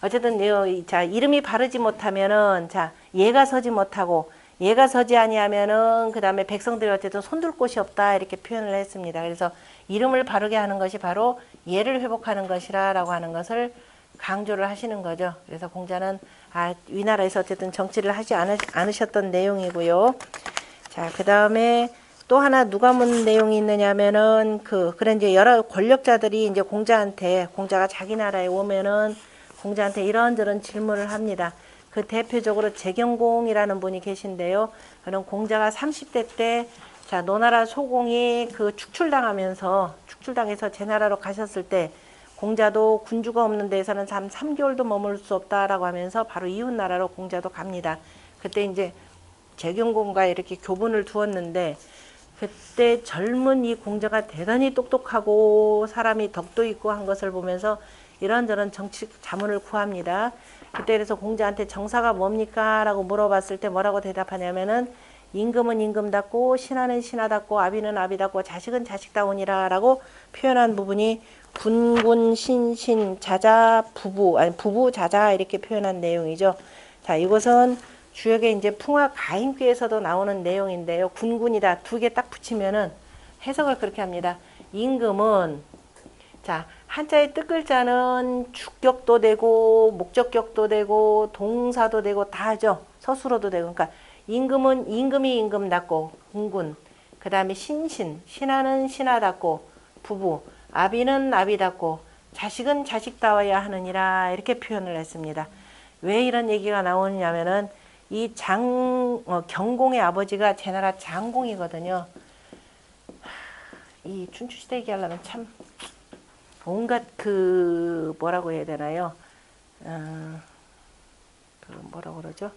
어쨌든 자 이름이 바르지 못하면은 자 얘가 서지 못하고 얘가 서지 아니하면은 그 다음에 백성들이 어쨌든 손들 곳이 없다 이렇게 표현을 했습니다. 그래서 이름을 바르게 하는 것이 바로 얘를 회복하는 것이라고 하는 것을 강조를 하시는 거죠. 그래서 공자는 위나라에서 어쨌든 정치를 하지 않으셨던 내용이고요. 자, 그 다음에 또 하나 누가 문 내용이 있느냐면은 그래 이제 여러 권력자들이 이제 공자가 자기 나라에 오면은 공자한테 이런저런 질문을 합니다. 그 대표적으로 재경공이라는 분이 계신데요. 그런 공자가 30대 때 자, 노나라 소공이 축출당해서 제 나라로 가셨을 때 공자도 군주가 없는 데에서는 3개월도 머물 수 없다라고 하면서 바로 이웃 나라로 공자도 갑니다. 그때 이제 재경공과 이렇게 교분을 두었는데 그때 젊은 이 공자가 대단히 똑똑하고 사람이 덕도 있고 한 것을 보면서 이런저런 정치 자문을 구합니다. 그때 그래서 공자한테 정사가 뭡니까? 라고 물어봤을 때 뭐라고 대답하냐면은 임금은 임금답고 신하는 신하답고 아비는 아비답고 자식은 자식다우니라 라고 표현한 부분이 군군 신신 자자 부부 부부 자자 이렇게 표현한 내용이죠. 자 이것은 주역의 이제 풍화 가인귀에서도 나오는 내용인데요. 군군이다 두 개 딱 붙이면은 해석을 그렇게 합니다. 임금은 자 한자의 뜻글자는 주격도 되고 목적격도 되고 동사도 되고 다 하죠. 서술어도 되고 그러니까 임금은 임금이 임금답고 군군 그 다음에 신하는 신하답고 부부 아비는 아비답고 자식은 자식다워야 하느니라 이렇게 표현을 했습니다. 왜 이런 얘기가 나오냐면은 이 경공의 아버지가 제 나라 장공이거든요. 이 춘추시대 얘기하려면 참 온갖 뭐라고 해야 되나요? 뭐라고 그러죠?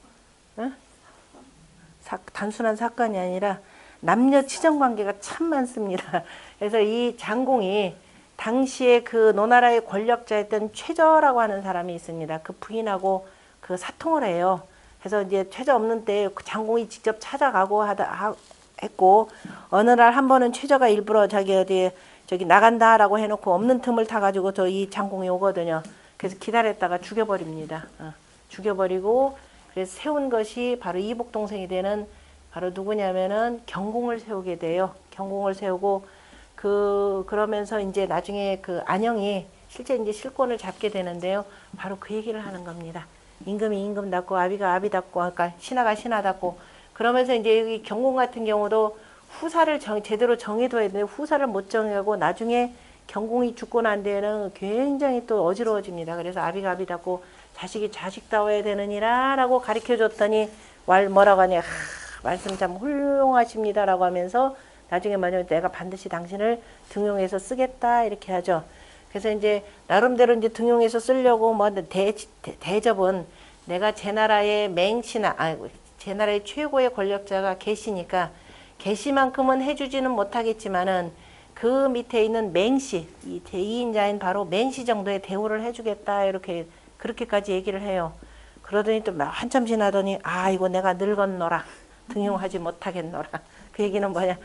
단순한 사건이 아니라 남녀 치정 관계가 참 많습니다. 그래서 이 장공이 당시에 그 노나라의 권력자였던 최저라고 하는 사람이 있습니다. 그 부인하고 그 사통을 해요. 그래서 이제 최저 없는 때 그 장공이 직접 찾아가고 했고 어느 날 한 번은 최저가 일부러 저기 나간다라고 해놓고 없는 틈을 타가지고 이 장공이 오거든요. 그래서 기다렸다가 죽여버립니다. 죽여버리고 그래서 세운 것이 바로 이복 동생이 되는 바로 누구냐면은 경공을 세우게 돼요. 경공을 세우고 그러면서 이제 나중에 그 안영이 실제 이제 실권을 잡게 되는데요. 바로 그 얘기를 하는 겁니다. 임금이 임금답고 아비가 아비답고 그러니까 신하가 신하답고 그러면서 이제 이 경공 같은 경우도 후사를 제대로 정해둬야 되는데 후사를 못 정하고 나중에 경공이 죽고 난 뒤에는 굉장히 또 어지러워집니다. 그래서 아비가 아비답고 자식이 자식다워야 되느니라 라고 가르쳐줬더니 뭐라고 하냐 말씀 참 훌륭하십니다 라고 하면서 나중에 뭐냐면 내가 반드시 당신을 등용해서 쓰겠다 이렇게 하죠. 그래서 이제 나름대로 이제 등용해서 쓰려고 뭐 대접은 내가 제 나라의 제 나라의 최고의 권력자가 계시니까 계시만큼은 해주지는 못하겠지만은 그 밑에 있는 맹시 이 대2인자인 바로 맹시 정도의 대우를 해주겠다 이렇게 그렇게까지 얘기를 해요. 그러더니 또 한참 지나더니 이거 내가 늙었노라 등용하지 못하겠노라. 그 얘기는 뭐냐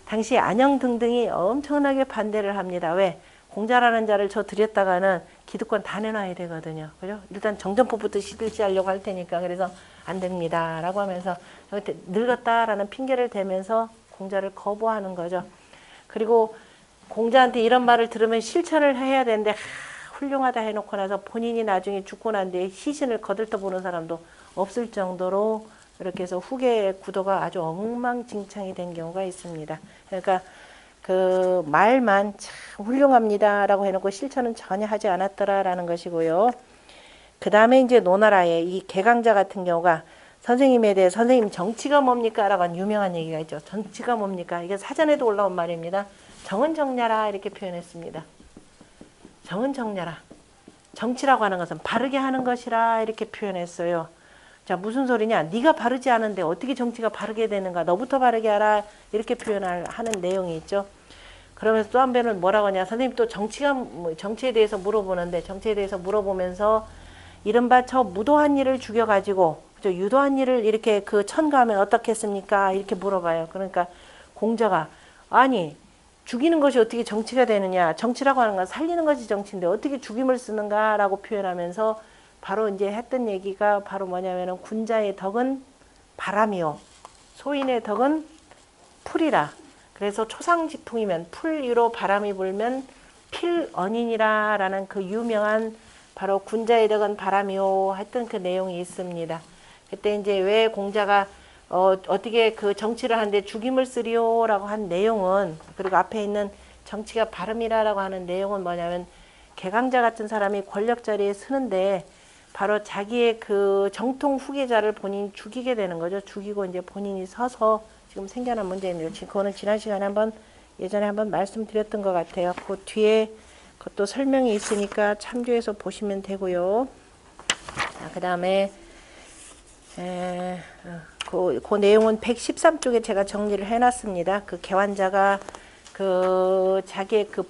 당시 안영 등등이 엄청나게 반대를 합니다. 왜? 공자라는 자를 저 들였다가는 기득권 다 내놔야 되거든요. 그죠? 일단 정전법부터 실시하려고 할 테니까 그래서 안 됩니다. 라고 하면서 늙었다라는 핑계를 대면서 공자를 거부하는 거죠. 그리고 공자한테 이런 말을 들으면 실천을 해야 되는데 훌륭하다 해놓고 나서 본인이 나중에 죽고 난 뒤에 시신을 거들떠보는 사람도 없을 정도로 이렇게 해서 후계 구도가 아주 엉망진창이 된 경우가 있습니다. 그러니까 그 말만 참 훌륭합니다라고 해놓고 실천은 전혀 하지 않았더라라는 것이고요. 그 다음에 이제 노나라의 이 개강자 같은 경우가 선생님에 대해 선생님 정치가 뭡니까? 라고 하는 유명한 얘기가 있죠. 정치가 뭡니까? 이게 사전에도 올라온 말입니다. 정은 정냐라 이렇게 표현했습니다. 정은 정냐라. 정치라고 하는 것은 바르게 하는 것이라 이렇게 표현했어요. 자, 무슨 소리냐? 네가 바르지 않은데 어떻게 정치가 바르게 되는가? 너부터 바르게 하라 이렇게 표현을 하는 내용이 있죠. 그러면서 또 한 번은 뭐라고 하냐? 선생님 또 정치에 대해서 물어보는데 정치에 대해서 물어보면서 이른바 저 무도한 이를 죽여가지고 저 유도한 이를 이렇게 그 천가하면 어떻겠습니까? 이렇게 물어봐요. 그러니까 공자가 아니 죽이는 것이 어떻게 정치가 되느냐? 정치라고 하는 건 살리는 것이 정치인데 어떻게 죽임을 쓰는가라고 표현하면서 바로 이제 했던 얘기가 바로 뭐냐면은 군자의 덕은 바람이요 소인의 덕은 풀이라. 그래서 초상지풍이면 풀 위로 바람이 불면 필언인이라라는 그 유명한 바로 군자의 덕은 바람이요 했던 그 내용이 있습니다. 그때 이제 왜 공자가 어떻게 그 정치를 하는데 죽임을 쓰리오라고 한 내용은 그리고 앞에 있는 정치가 바람이라라고 하는 내용은 뭐냐면 개강자 같은 사람이 권력 자리에 서는데 바로 자기의 그 정통 후계자를 본인이 죽이게 되는 거죠. 죽이고 이제 본인이 서서 지금 생겨난 문제입니다. 지금 그거는 지난 시간에 예전에 한번 말씀드렸던 것 같아요. 그 뒤에 그것도 설명이 있으니까 참조해서 보시면 되고요. 그 다음에 그 내용은 113쪽에 제가 정리를 해놨습니다. 그 개환자가 그 자기의 그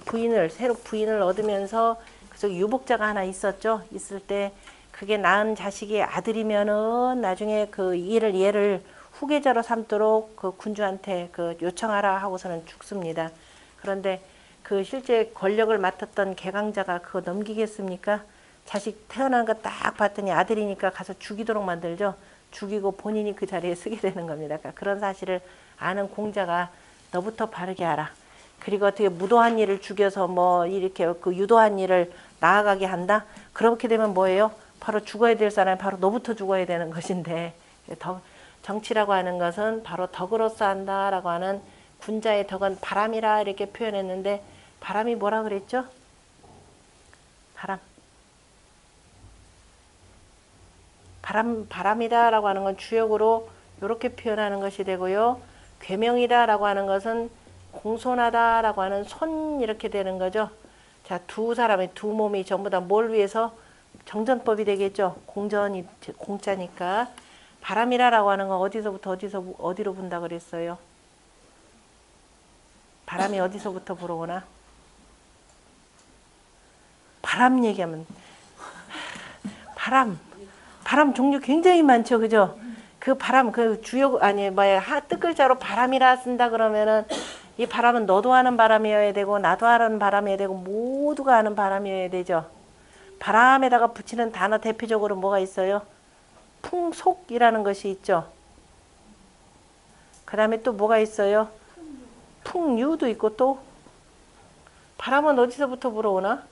새로 부인을 얻으면서 그래서 유복자가 하나 있었죠. 있을 때 그게 낳은 자식이 아들이면은 나중에 그 얘를 후계자로 삼도록 그 군주한테 그 요청하라 하고서는 죽습니다. 그런데 그 실제 권력을 맡았던 개강자가 그거 넘기겠습니까? 자식 태어난 거 딱 봤더니 아들이니까 가서 죽이도록 만들죠. 죽이고 본인이 그 자리에 서게 되는 겁니다. 그러니까 그런 사실을 아는 공자가 너부터 바르게 하라. 그리고 어떻게 무도한 일을 죽여서 뭐 이렇게 그 유도한 일을 나아가게 한다? 그렇게 되면 뭐예요? 바로 죽어야 될 사람이 바로 너부터 죽어야 되는 것인데 정치라고 하는 것은 바로 덕으로서 한다라고 하는 군자의 덕은 바람이라 이렇게 표현했는데 바람이 뭐라 그랬죠? 바람이다라고 하는 건 주역으로 이렇게 표현하는 것이 되고요. 괴명이다라고 하는 것은 공손하다라고 하는 손 이렇게 되는 거죠. 자, 두 몸이 전부 다 뭘 위해서 정전법이 되겠죠. 공자니까. 바람이라고 하는 건 어디로 분다 그랬어요? 바람이 어디서부터 불어오나? 바람 얘기하면 바람 종류 굉장히 많죠. 그죠? 그 바람 그 주역 뜻글자로 바람이라 쓴다 그러면은 이 바람은 너도 아는 바람이어야 되고 나도 아는 바람이어야 되고 모두가 아는 바람이어야 되죠. 바람에다가 붙이는 단어 대표적으로 뭐가 있어요? 풍속이라는 것이 있죠. 그 다음에 또 뭐가 있어요? 풍류도 있고 또 바람은 어디서부터 불어오나?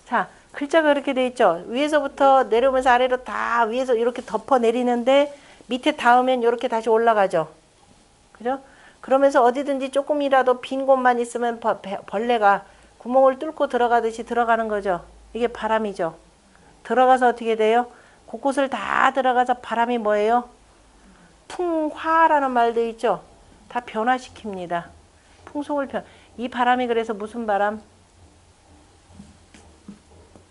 자, 글자가 그렇게 돼 있죠. 위에서부터 내려오면서 아래로 다 위에서 이렇게 덮어 내리는데 밑에 닿으면 이렇게 다시 올라가죠. 그죠? 그러면서 어디든지 조금이라도 빈 곳만 있으면 벌레가 구멍을 뚫고 들어가듯이 들어가는 거죠. 이게 바람이죠. 들어가서 어떻게 돼요? 곳곳을 다 들어가서 바람이 뭐예요? 풍화라는 말도 있죠. 다 변화시킵니다. 이 바람이 그래서 무슨 바람?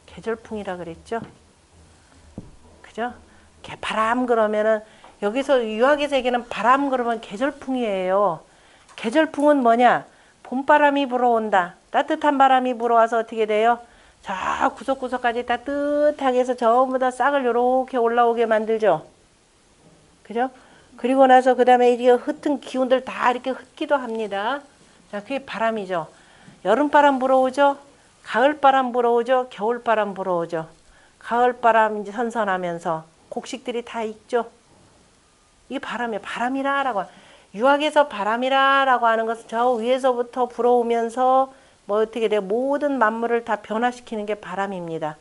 계절풍이라 그랬죠. 그죠? 바람 그러면은 여기서 유학의 세계는 바람 그러면 계절풍이에요. 계절풍은 뭐냐? 봄바람이 불어온다. 따뜻한 바람이 불어와서 어떻게 돼요? 저 구석구석까지 따뜻하게 해서 전부 다 싹을 요렇게 올라오게 만들죠. 그죠? 그리고 나서 그 다음에 이게 흩은 기운들 다 이렇게 흩기도 합니다. 자, 그게 바람이죠. 여름바람 불어오죠. 가을바람 불어오죠. 겨울바람 불어오죠. 가을바람 이제 선선하면서 곡식들이 다 익죠. 이게 바람이라라고. 유학에서 바람이라라고 하는 것은 저 위에서부터 불어오면서 뭐 어떻게 돼요? 모든 만물을 다 변화시키는 게 바람입니다.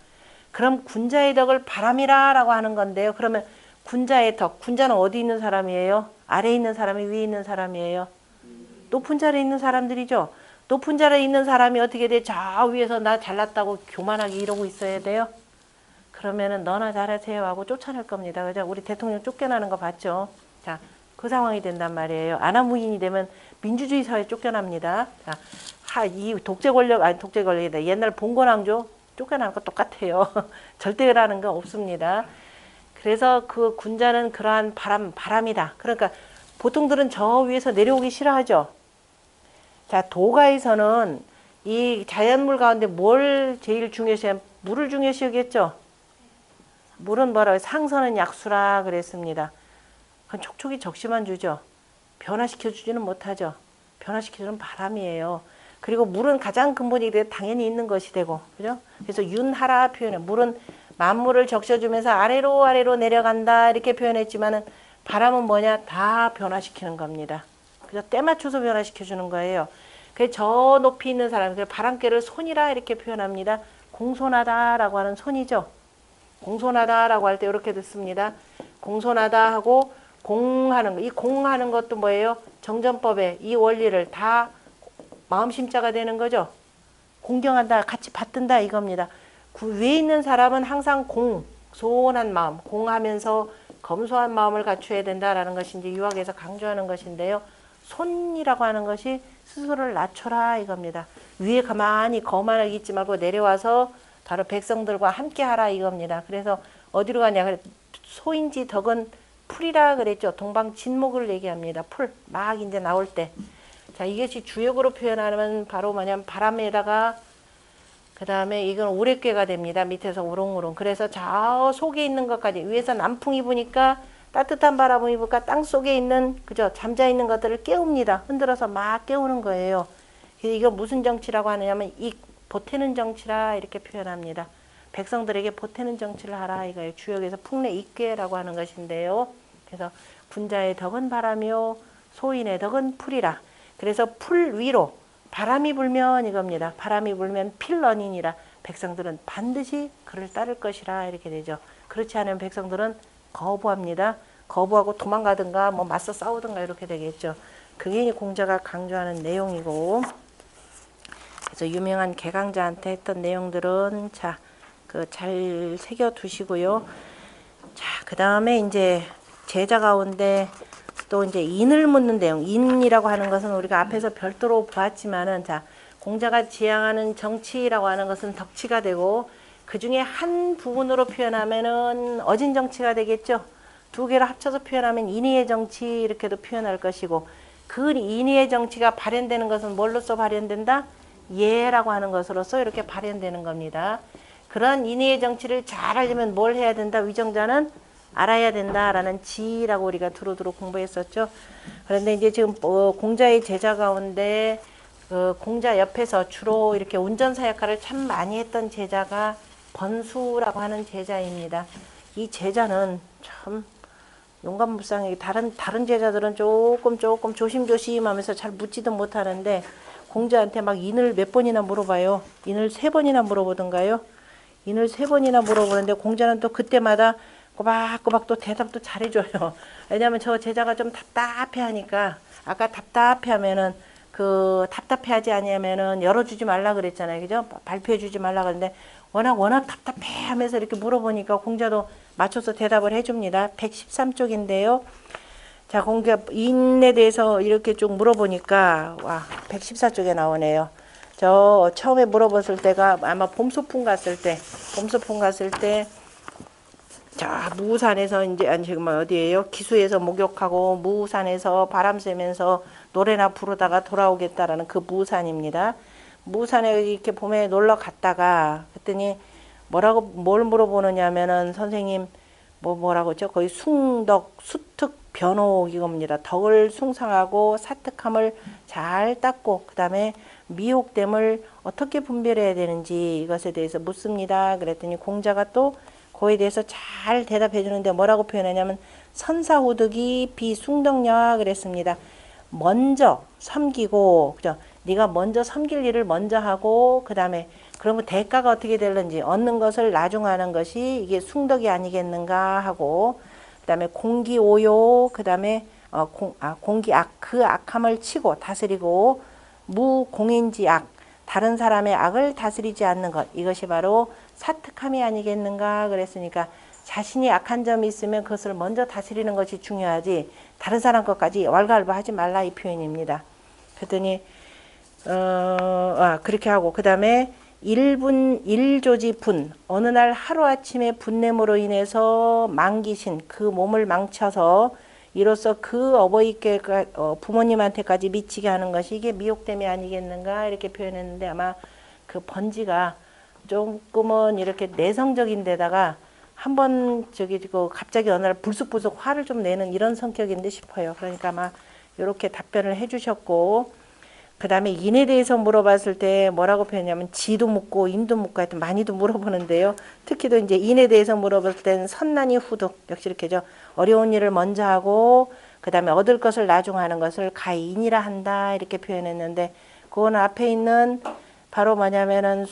그럼 군자의 덕을 바람이라라고 하는 건데요. 그러면 군자의 덕, 군자는 어디 있는 사람이에요? 아래에 있는 사람이 위에 있는 사람이에요? 높은 자리에 있는 사람들이죠. 높은 자리에 있는 사람이 어떻게 돼? 저 위에서 나 잘났다고 교만하게 이러고 있어야 돼요? 그러면은 너나 잘하세요 하고 쫓아낼 겁니다. 그죠? 우리 대통령 쫓겨나는 거 봤죠? 자, 그 상황이 된단 말이에요. 아나무인이 되면 민주주의 사회에 쫓겨납니다. 자, 이 독재 권력, 아니 독재 권력이다. 옛날 봉건왕조 쫓겨나는 거 똑같아요. 절대라는 거 없습니다. 그래서 그 군자는 그러한 바람이다. 그러니까 보통들은 저 위에서 내려오기 싫어하죠. 자, 도가에서는 이 자연물 가운데 뭘 제일 중요시하면 물을 중요시하겠죠. 물은 뭐라고 상선은 약수라 그랬습니다. 그건 촉촉이 적시만 주죠. 변화시켜주지는 못하죠. 변화시켜주는 바람이에요. 그리고 물은 가장 근본이 돼 당연히 있는 것이 되고, 그죠? 그래서 윤하라 표현해. 물은 만물을 적셔주면서 아래로 내려간다 이렇게 표현했지만은 바람은 뭐냐? 다 변화시키는 겁니다. 그죠? 때 맞춰서 변화시켜주는 거예요. 그래서 저 높이 있는 사람, 바람개를 손이라 이렇게 표현합니다. 공손하다라고 하는 손이죠. 공손하다라고 할 때 이렇게 듣습니다. 공손하다 하고 공하는 거. 이 공하는 것도 뭐예요? 정전법의 이 원리를 다 마음심자가 되는 거죠. 공경한다, 같이 받든다 이겁니다. 그 위에 있는 사람은 항상 공손한 마음, 공하면서 검소한 마음을 갖춰야 된다라는 것이 이제 유학에서 강조하는 것인데요. 손이라고 하는 것이 스스로를 낮춰라 이겁니다. 위에 가만히 거만하게 있지 말고 내려와서 바로 백성들과 함께 하라 이겁니다. 그래서 어디로 가냐? 소인지 덕은 풀이라 그랬죠. 동방진목을 얘기합니다. 풀, 막 이제 나올 때. 자, 이것이 주역으로 표현하면 바로 뭐냐면 바람에다가 그 다음에 이건 우레꾀가 됩니다. 밑에서 우롱우롱. 그래서 저 속에 있는 것까지 위에서 남풍이 부니까 따뜻한 바람이 부니까 땅 속에 있는 그죠 잠자 있는 것들을 깨웁니다. 흔들어서 막 깨우는 거예요. 이거 무슨 정치라고 하느냐면 이 보태는 정치라 이렇게 표현합니다. 백성들에게 보태는 정치를 하라 이거예요. 주역에서 풍래 익괴라고 하는 것인데요. 그래서 군자의 덕은 바람이요 소인의 덕은 풀이라. 그래서 풀 위로 바람이 불면 이겁니다. 바람이 불면 필런이니라. 백성들은 반드시 그를 따를 것이라 이렇게 되죠. 그렇지 않으면 백성들은 거부합니다. 거부하고 도망가든가 뭐 맞서 싸우든가 이렇게 되겠죠. 그게 공자가 강조하는 내용이고, 그래서 유명한 개강자한테 했던 내용들은 자, 그 잘 새겨 두시고요. 자, 그 다음에 이제 제자 가운데 또 이제 인을 묻는 내용, 인이라고 하는 것은 우리가 앞에서 별도로 보았지만은 자, 공자가 지향하는 정치라고 하는 것은 덕치가 되고 그 중에 한 부분으로 표현하면은 어진 정치가 되겠죠. 두 개를 합쳐서 표현하면 인의의 정치 이렇게도 표현할 것이고 그 인의의 정치가 발현되는 것은 뭘로써 발현된다? 예라고 하는 것으로서 이렇게 발현되는 겁니다. 그런 인의의 정치를 잘 알려면 뭘 해야 된다? 위정자는 알아야 된다라는 지라고 우리가 두루두루 공부했었죠. 그런데 이제 지금 공자의 제자 가운데 공자 옆에서 주로 이렇게 운전사 역할을 참 많이 했던 제자가 번수라고 하는 제자입니다. 이 제자는 참 용감무쌍하게 다른 제자들은 조금 조심조심 하면서 잘 묻지도 못하는데 공자한테 막 인을 몇 번이나 물어봐요. 인을 3번이나 물어보던가요. 인을 3번이나 물어보는데 공자는 또 그때마다 꼬박꼬박 또 대답도 잘해줘요. 왜냐하면 저 제자가 좀 답답해 하니까 아까 답답해 하면은 그 답답해하지 아니하면은 열어주지 말라 그랬잖아요. 그죠? 발표해주지 말라 그랬는데 워낙 답답해 하면서 이렇게 물어보니까 공자도 맞춰서 대답을 해줍니다. 113쪽인데요. 자, 공자 인에 대해서 이렇게 쭉 물어보니까 와 114쪽에 나오네요. 저 처음에 물어봤을 때가 아마 봄소풍 갔을 때 자, 무우산에서 이제 아니 지금 어디예요? 기수에서 목욕하고 무우산에서 바람 쐬면서 노래나 부르다가 돌아오겠다라는 그 무우산입니다. 무우산에 이렇게 봄에 놀러 갔다가 그랬더니 뭘 물어보느냐면은 선생님 뭐라고 했죠? 거의 숭덕 수특 변호 이겁니다. 덕을 숭상하고 사특함을 잘 닦고 그다음에 미혹됨을 어떻게 분별해야 되는지 이것에 대해서 묻습니다. 그랬더니 공자가 또 그에 대해서 잘 대답해 주는데 뭐라고 표현하냐면 선사호득이 비숭덕녀 그랬습니다. 먼저 섬기고 그죠? 네가 먼저 섬길 일을 먼저 하고 그다음에 그러면 대가가 어떻게 되는지 얻는 것을 나중하는 것이 이게 숭덕이 아니겠는가 하고 그다음에 공기오요 그다음에 공기악, 그 악함을 치고 다스리고 무공인지악, 다른 사람의 악을 다스리지 않는 것, 이것이 바로 사특함이 아니겠는가 그랬으니까 자신이 악한 점이 있으면 그것을 먼저 다스리는 것이 중요하지 다른 사람 것까지 왈가왈부하지 말라 이 표현입니다. 그랬더니 그렇게 하고 그 다음에 일조지 분, 어느 날 하루아침에 분냄으로 인해서 망기신 그 몸을 망쳐서 이로써 그 어버이께 부모님한테까지 미치게 하는 것이 이게 미혹됨이 아니겠는가 이렇게 표현했는데 아마 그 번지가 조금은 이렇게 내성적인 데다가 한번 갑자기 어느 날 불쑥불쑥 화를 좀 내는 이런 성격인데 싶어요. 그러니까 아마 이렇게 답변을 해주셨고 그 다음에 인에 대해서 물어봤을 때 뭐라고 표현하냐면 지도 묻고 인도 묻고 하여튼 많이도 물어보는데요. 특히도 이제 인에 대해서 물어봤을 때는 선난이 후득 역시 이렇게죠. 어려운 일을 먼저 하고 그 다음에 얻을 것을 나중하는 것을 가인이라 한다 이렇게 표현했는데 그거는 앞에 있는 바로 뭐냐면은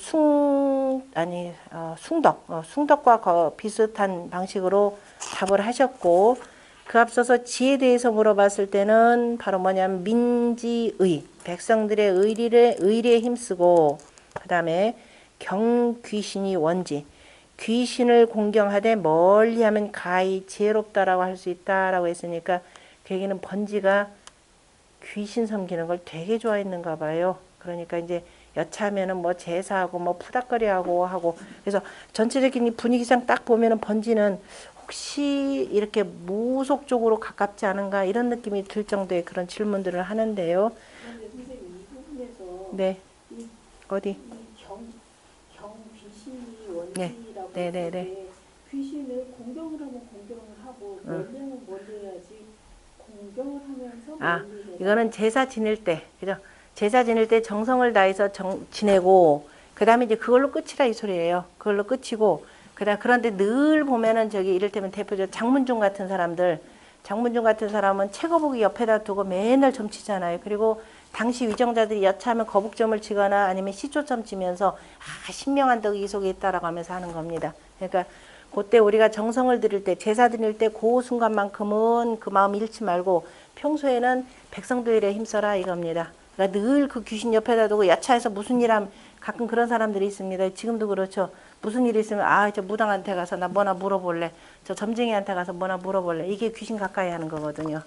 숭덕과 비슷한 방식으로 답을 하셨고 그 앞서서 지에 대해서 물어봤을 때는 바로 뭐냐면 민지의 백성들의 의리에 힘쓰고 그 다음에 경귀신이 원지 귀신을 공경하되 멀리하면 가히 지혜롭다라고 할 수 있다라고 했으니까 그 얘기는 번지가 귀신 섬기는 걸 되게 좋아했는가 봐요. 그러니까 이제 여차하면은 뭐 제사하고 뭐 푸닥거리하고 하고 그래서 전체적인 분위기상 딱 보면은 번지는 혹시 이렇게 무속적으로 가깝지 않은가 이런 느낌이 들 정도의 그런 질문들을 하는데요. 그런데 선생님 이 부분에서 네. 어디? 귀신이 원지라고 네. 했을 때 귀신을 공경을 하면 공경을 하고 멀리하면 멀리해야지 공경을 하면서 이거는 제사 지낼 때 그죠? 제사 지낼 때 정성을 다해서 지내고 그 다음에 이제 그걸로 끝이라 이 소리예요. 그걸로 끝이고 그런데 늘 보면은 이를테면 대표적 장문중 같은 사람들 장문중 같은 사람은 책거북이 옆에다 두고 맨날 점치잖아요. 그리고 당시 위정자들이 여차하면 거북점을 치거나 아니면 시초점 치면서 신명한 덕이 이 속에 있다라고 하면서 하는 겁니다. 그러니까 그때 우리가 정성을 드릴 때 제사 드릴 때 그 순간만큼은 그 마음 잃지 말고 평소에는 백성들 일에 힘써라 이겁니다. 그러니까 늘 그 귀신 옆에다 두고 야차해서 무슨 일 하면 가끔 그런 사람들이 있습니다. 지금도 그렇죠. 무슨 일이 있으면 저 무당한테 가서 나 뭐나 물어볼래. 저 점쟁이한테 가서 뭐나 물어볼래. 이게 귀신 가까이 하는 거거든요.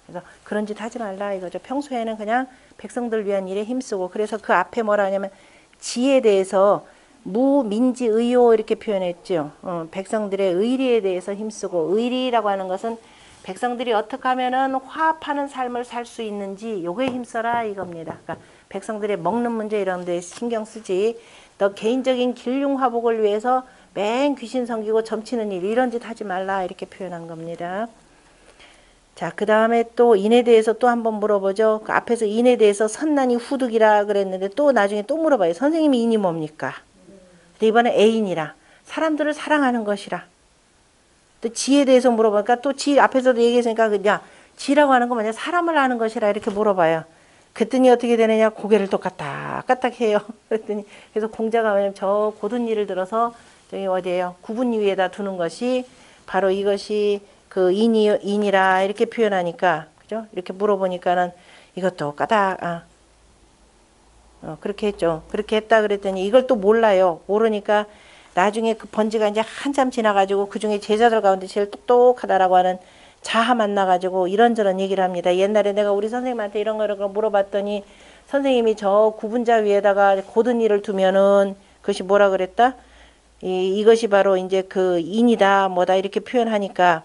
그래서 그런 짓 하지 말라 이거죠. 평소에는 그냥 백성들 위한 일에 힘쓰고 그래서 그 앞에 뭐라 하냐면 지에 대해서 무민지의요 이렇게 표현했죠. 백성들의 의리에 대해서 힘쓰고 의리라고 하는 것은 백성들이 어떻게 하면은 화합하는 삶을 살 수 있는지 요거에 힘써라 이겁니다. 그러니까 백성들의 먹는 문제 이런 데 신경 쓰지 너 개인적인 길흉화복을 위해서 맨 귀신 섬기고 점치는 일 이런 짓 하지 말라 이렇게 표현한 겁니다. 자, 그 다음에 또 인에 대해서 또 한번 물어보죠. 그 앞에서 인에 대해서 선난이 후득이라 그랬는데 또 나중에 또 물어봐요. 선생님이 인이 뭡니까? 근데 이번에 애인이라 사람들을 사랑하는 것이라 또 지에 대해서 물어보니까 또 지 앞에서도 얘기했으니까 그냥 지라고 하는 거 뭐냐 사람을 아는 것이라 이렇게 물어봐요. 그랬더니 어떻게 되느냐 고개를 또 까딱까딱 해요. 그랬더니 그래서 공자가 왜냐면 저 고든 일을 들어서 저기 어디에요 구분 위에다 두는 것이 바로 이것이 그 인이라 이렇게 표현하니까 그죠? 이렇게 물어보니까는 이것도 까딱 그렇게 했죠. 그렇게 했다 그랬더니 이걸 또 몰라요. 모르니까 나중에 그 번지가 이제 한참 지나가지고 그 중에 제자들 가운데 제일 똑똑하다라고 하는 자하 만나가지고 이런저런 얘기를 합니다. 옛날에 내가 우리 선생님한테 이런 거 물어봤더니 선생님이 저 구분자 위에다가 고든 일을 두면은 그것이 뭐라 그랬다? 이것이 바로 이제 그 인이다 뭐다 이렇게 표현하니까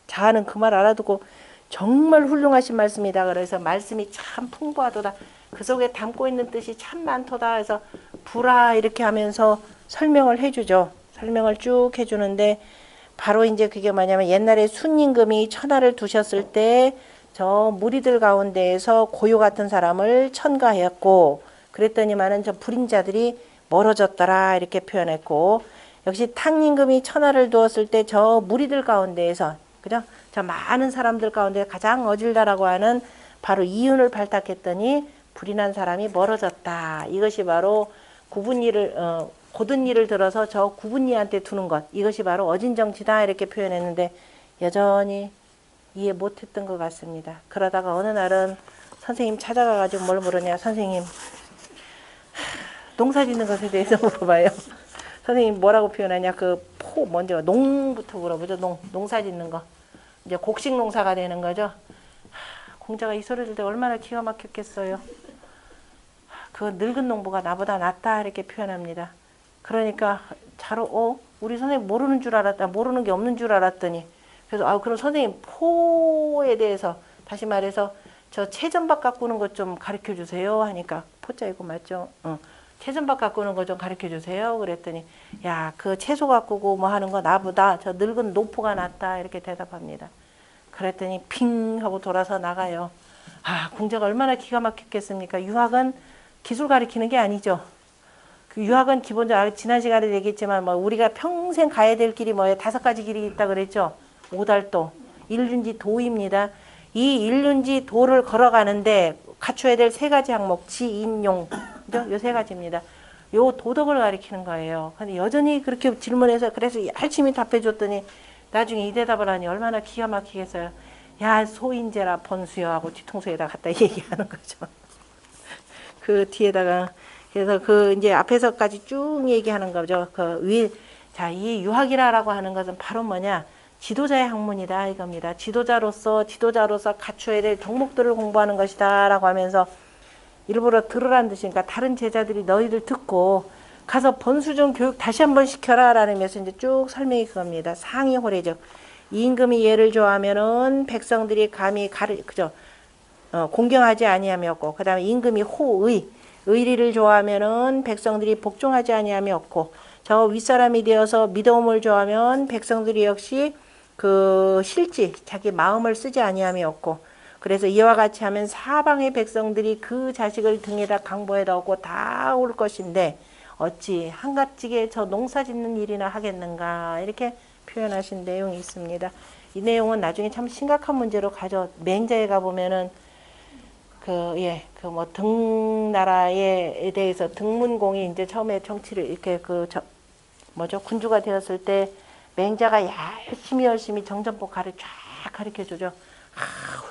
자하는 그 말 알아듣고 정말 훌륭하신 말씀이다. 그래서 말씀이 참 풍부하도다. 그 속에 담고 있는 뜻이 참 많도다. 해서 불아 이렇게 하면서 설명을 해주죠. 설명을 쭉 해주는데 바로 이제 그게 뭐냐면 옛날에 순임금이 천하를 두셨을 때 저 무리들 가운데에서 고요 같은 사람을 천가했고 그랬더니만은 저 불임자들이 멀어졌더라 이렇게 표현했고 역시 탕임금이 천하를 두었을 때 저 무리들 가운데에서 그죠? 저 많은 사람들 가운데 가장 어질다라고 하는 바로 이윤을 발탁했더니 불이 난 사람이 멀어졌다. 이것이 바로 고든 일을 들어서 저 구분이한테 두는 것 이것이 바로 어진정치다 이렇게 표현했는데 여전히 이해 못했던 것 같습니다. 그러다가 어느 날은 선생님 찾아가가지고 뭘 물으냐. 선생님, 농사 짓는 것에 대해서 물어봐요. 선생님 뭐라고 표현하냐. 먼저 농부터 물어보죠. 농사 짓는 거. 이제 곡식 농사가 되는 거죠. 공자가 이 소리 들을 때 얼마나 기가 막혔겠어요. 그 늙은 농부가 나보다 낫다 이렇게 표현합니다. 그러니까 우리 선생님 모르는 줄 알았다. 모르는 게 없는 줄 알았더니 그래서 그럼 선생님 포에 대해서 다시 말해서 저 채전밭 가꾸는 것 좀 가르쳐 주세요 하니까 포자 이거 맞죠? 채전밭 가꾸는 거 좀 가르쳐 주세요. 그랬더니 야, 그 채소 가꾸고 뭐 하는 거 나보다 저 늙은 노포가 낫다 이렇게 대답합니다. 그랬더니 핑 하고 돌아서 나가요. 공자가 얼마나 기가 막혔겠습니까? 유학은 기술 가르치는 게 아니죠. 그 유학은 기본적으로 지난 시간에 얘기했지만 뭐 우리가 평생 가야 될 길이 뭐예요? 5가지 길이 있다 그랬죠. 오달도, 일륜지 도입니다. 이 일륜지 도를 걸어가는데 갖춰야 될 3가지 항목, 지, 인, 용, 그죠? 요 3가지입니다. 요 도덕을 가리키는 거예요. 근데 여전히 그렇게 질문해서 그래서 열심히 답해줬더니 나중에 이 대답을 하니 얼마나 기가 막히겠어요. 야, 소인재라 본수여 하고 뒤통수에다 갖다 얘기하는 거죠. 그 뒤에다가 그래서 이제 앞에서까지 쭉 얘기하는 거죠. 이 유학이라고 하는 것은 바로 뭐냐? 지도자의 학문이다 이겁니다. 지도자로서 갖춰야 될 덕목들을 공부하는 것이다라고 하면서 일부러 들으라는 뜻이니까 다른 제자들이 너희들 듣고 가서 번수전 교육 다시 한번 시켜라라는 면서 이제 쭉 설명이 그겁니다. 상위 호례적 임금이 예를 좋아하면은 백성들이 감히 공경하지 아니하였고, 그 다음에 임금이 호의 의리를 좋아하면은 백성들이 복종하지 아니하였고, 저 윗사람이 되어서 미도움을 좋아하면 백성들이 역시 실지 자기 마음을 쓰지 아니하였고, 그래서 이와 같이 하면 사방의 백성들이 그 자식을 등에다 강보에다 얻고 다 올 것인데 어찌 한갓지게 저 농사 짓는 일이나 하겠는가 이렇게 표현하신 내용이 있습니다. 이 내용은 나중에 참 심각한 문제로 가죠. 맹자에 가보면은 등나라에 대해서 등문공이 이제 처음에 정치를 이렇게 군주가 되었을 때 맹자가 열심히 정전법 쫙 가르쳐 주죠.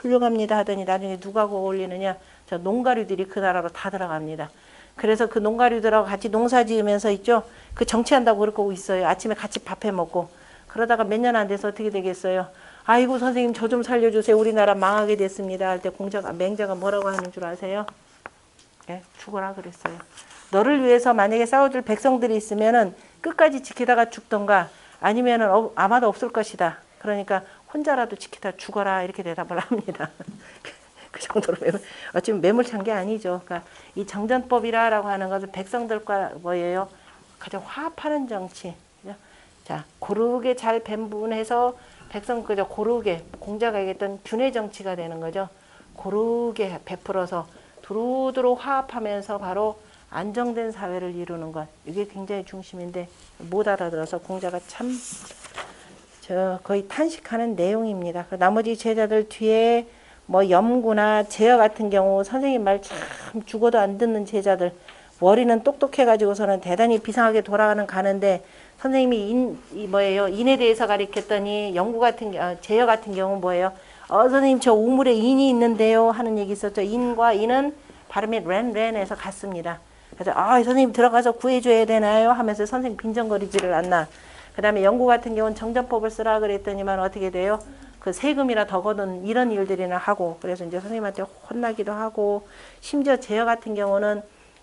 훌륭합니다 하더니 나중에 누가 어울리느냐? 저 농가류들이 그 나라로 다 들어갑니다. 그래서 그 농가류들하고 같이 농사 지으면서 있죠. 그 정치한다고 그러고 있어요. 아침에 같이 밥해 먹고. 그러다가 몇 년 안 돼서 어떻게 되겠어요? 아이고 선생님 저 좀 살려주세요. 우리나라 망하게 됐습니다. 할 때 맹자가 뭐라고 하는 줄 아세요? 죽어라 그랬어요. 너를 위해서 만약에 싸워줄 백성들이 있으면은 끝까지 지키다가 죽던가 아니면은 아마도 없을 것이다. 그러니까 혼자라도 지키다 죽어라 이렇게 대답을 합니다. 그 정도로 어쩌면 매몰찬 게 아니죠. 그러니까 이 정전법이라고 하는 것은 백성들과 뭐예요? 가장 화합하는 정치. 그죠? 자, 고르게 잘 배분해서 고르게 공자가 얘기했던 균의 정치가 되는 거죠. 고르게 베풀어서 두루두루 화합하면서 바로 안정된 사회를 이루는 것. 이게 굉장히 중심인데 못 알아들어서 공자가 참 거의 탄식하는 내용입니다. 나머지 제자들 뒤에 뭐 염구나 제어 같은 경우 선생님 말 참 죽어도 안 듣는 제자들 머리는 똑똑해가지고서는 대단히 비상하게 가는데 선생님이 인에 대해서 가르쳤더니 제어 같은 경우 뭐예요? 선생님 저 우물에 인이 있는데요 하는 얘기 있었죠. 인과 인은 발음이 렌에서 같습니다. 그래서 선생님 들어가서 구해줘야 되나요? 하면서 선생님 빈정거리지를 않나. 그 다음에 영구 같은 경우는 정전법을 쓰라 그랬더니만 어떻게 돼요? 그 세금이나 더 거둔 이런 일들이나 하고 그래서 이제 선생님한테 혼나기도 하고 심지어 제어 같은 경우는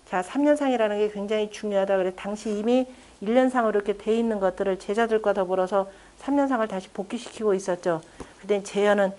3년상이라는 게 굉장히 중요하다. 그래서 당시 이미 1년상으로 이렇게 돼 있는 것들을 제자들과 더불어서 3년상을 다시 복귀시키고 있었죠. 그때 제어는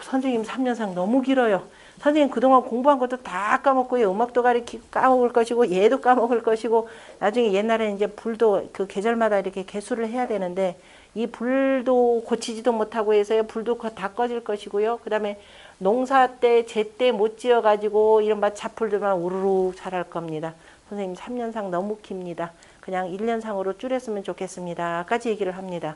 선생님 3년상 너무 길어요. 선생님 그동안 공부한 것도 다 까먹고요. 음악도 까먹을 것이고 얘도 까먹을 것이고 나중에 옛날에는 이제 불도 그 계절마다 이렇게 개수를 해야 되는데 이 불도 고치지도 못하고 해서요. 불도 다 꺼질 것이고요. 그 다음에 농사 때 제때 못 지어가지고 이른바 잡풀들만 우르르 자랄 겁니다. 선생님 3년상 너무 깁니다. 그냥 1년상으로 줄였으면 좋겠습니다. 까지 얘기를 합니다.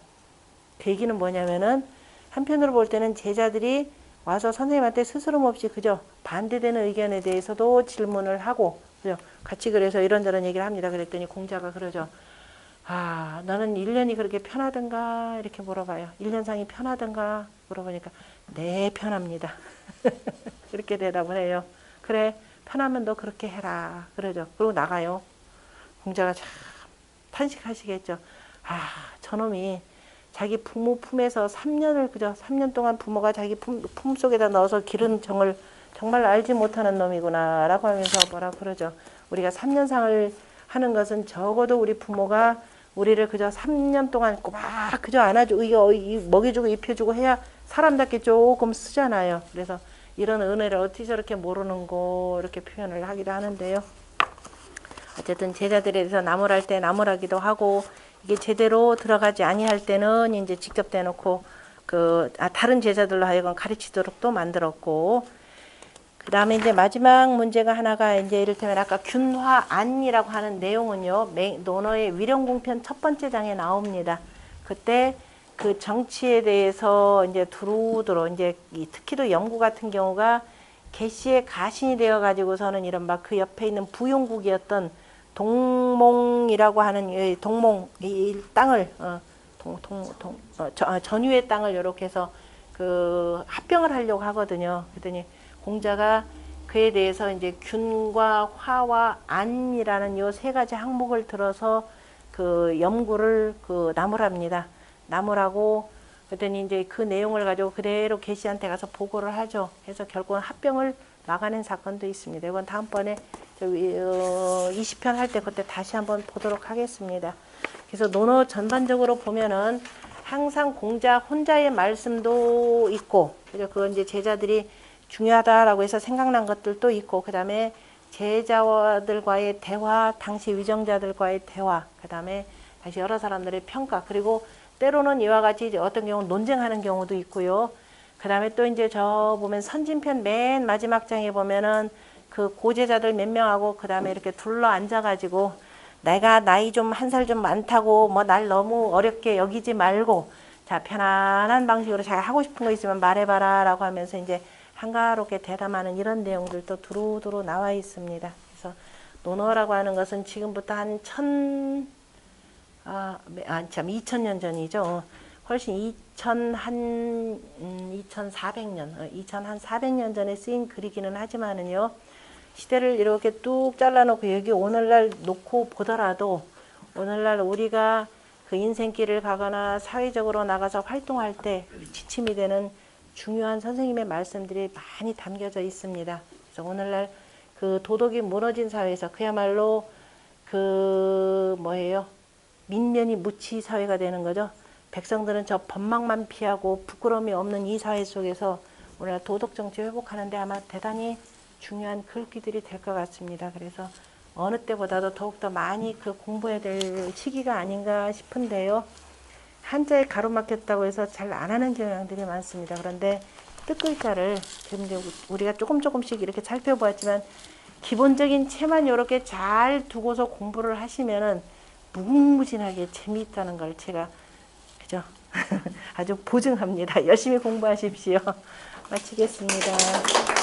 그 얘기는 뭐냐면은 한편으로 볼 때는 제자들이 와서 선생님한테 스스럼 없이 그죠? 반대되는 의견에 대해서도 질문을 하고 그죠? 같이 그래서 이런저런 얘기를 합니다. 그랬더니 공자가 그러죠. 너는 1년이 그렇게 편하던가 이렇게 물어봐요. 1년상이 편하던가 물어보니까 네, 편합니다. 그렇게 대답을 해요. 그래, 편하면 너 그렇게 해라. 그러죠. 그리고 나가요. 공자가 참 탄식하시겠죠. 아, 저놈이 자기 부모 품에서 3년을 그저 3년 동안 부모가 자기 품 속에다 넣어서 기른 정을 정말 알지 못하는 놈이구나 라고 하면서 뭐라 그러죠. 우리가 3년상을 하는 것은 적어도 우리 부모가 우리를 그저 3년 동안 꼬박 그저 안아주고 먹여주고 입혀주고 해야 사람답게 조금 쓰잖아요. 그래서 이런 은혜를 어떻게 저렇게 모르는고 이렇게 표현을 하기도 하는데요. 어쨌든 제자들에 대해서 나무랄 때 나무라기도 하고, 이게 제대로 들어가지 아니할 때는 이제 직접 대놓고 다른 제자들로 하여금 가르치도록 또 만들었고, 그 다음에 이제 마지막 문제가 하나가 이제 이를테면 아까 균화안이라고 하는 내용은요, 논어의 위령공편 첫 번째 장에 나옵니다. 그때 그 정치에 대해서 이제 두루두루 이제 특히도 영구 같은 경우가 개시의 가신이 되어 가지고서는 이른바 그 옆에 있는 부용국이었던 동몽이라고 하는 동몽 이 땅을 전유의 땅을 이렇게 해서 그 합병을 하려고 하거든요. 그랬더니 공자가 그에 대해서 이제 균과 화와 안이라는 요 세 가지 항목을 들어서 그 염구를 나무랍니다. 나무라고 그랬더니 이제 그 내용을 가지고 그대로 계시한테 가서 보고를 하죠. 해서 결국은 합병을 막아낸 사건도 있습니다. 이건 다음번에 20편 할 때 그때 다시 한번 보도록 하겠습니다. 그래서 논어 전반적으로 보면은 항상 공자 혼자의 말씀도 있고, 그죠? 그건 이제 제자들이 중요하다라고 해서 생각난 것들도 있고, 그 다음에 제자들과의 대화, 당시 위정자들과의 대화, 그 다음에 다시 여러 사람들의 평가, 그리고 때로는 이와 같이 어떤 경우는 논쟁하는 경우도 있고요. 그 다음에 또 이제 저 보면 선진편 맨 마지막 장에 보면은 그 고제자들 몇 명하고 그 다음에 이렇게 둘러 앉아가지고 내가 나이 좀 한 살 좀 많다고 뭐 날 너무 어렵게 여기지 말고 자 편안한 방식으로 자기가 하고 싶은 거 있으면 말해봐라 라고 하면서 이제 한가롭게 대담하는 이런 내용들도 두루두루 나와 있습니다. 그래서 논어라고 하는 것은 지금부터 한 2000년 전이죠. 훨씬 2400년 전에 쓰인 글이기는 하지만은요. 시대를 이렇게 뚝 잘라놓고 여기 오늘날 놓고 보더라도 오늘날 우리가 그 인생길을 가거나 사회적으로 나가서 활동할 때 지침이 되는 중요한 선생님의 말씀들이 많이 담겨져 있습니다. 그래서 오늘날 그 도덕이 무너진 사회에서 그야말로 민면이 무치 사회가 되는 거죠. 백성들은 저 법망만 피하고 부끄러움이 없는 이 사회 속에서 오늘 도덕 정치 회복하는데 아마 대단히 중요한 글귀들이 될 것 같습니다. 그래서 어느 때보다도 더욱더 많이 공부해야 될 시기가 아닌가 싶은데요. 한자에 가로막혔다고 해서 잘 안 하는 경향들이 많습니다. 그런데 뜻글자를 지금 우리가 조금씩 이렇게 살펴보았지만 기본적인 채만 이렇게 잘 두고서 공부를 하시면은 무궁무진하게 재미있다는 걸 제가 그죠? 아주 보증합니다. 열심히 공부하십시오. 마치겠습니다.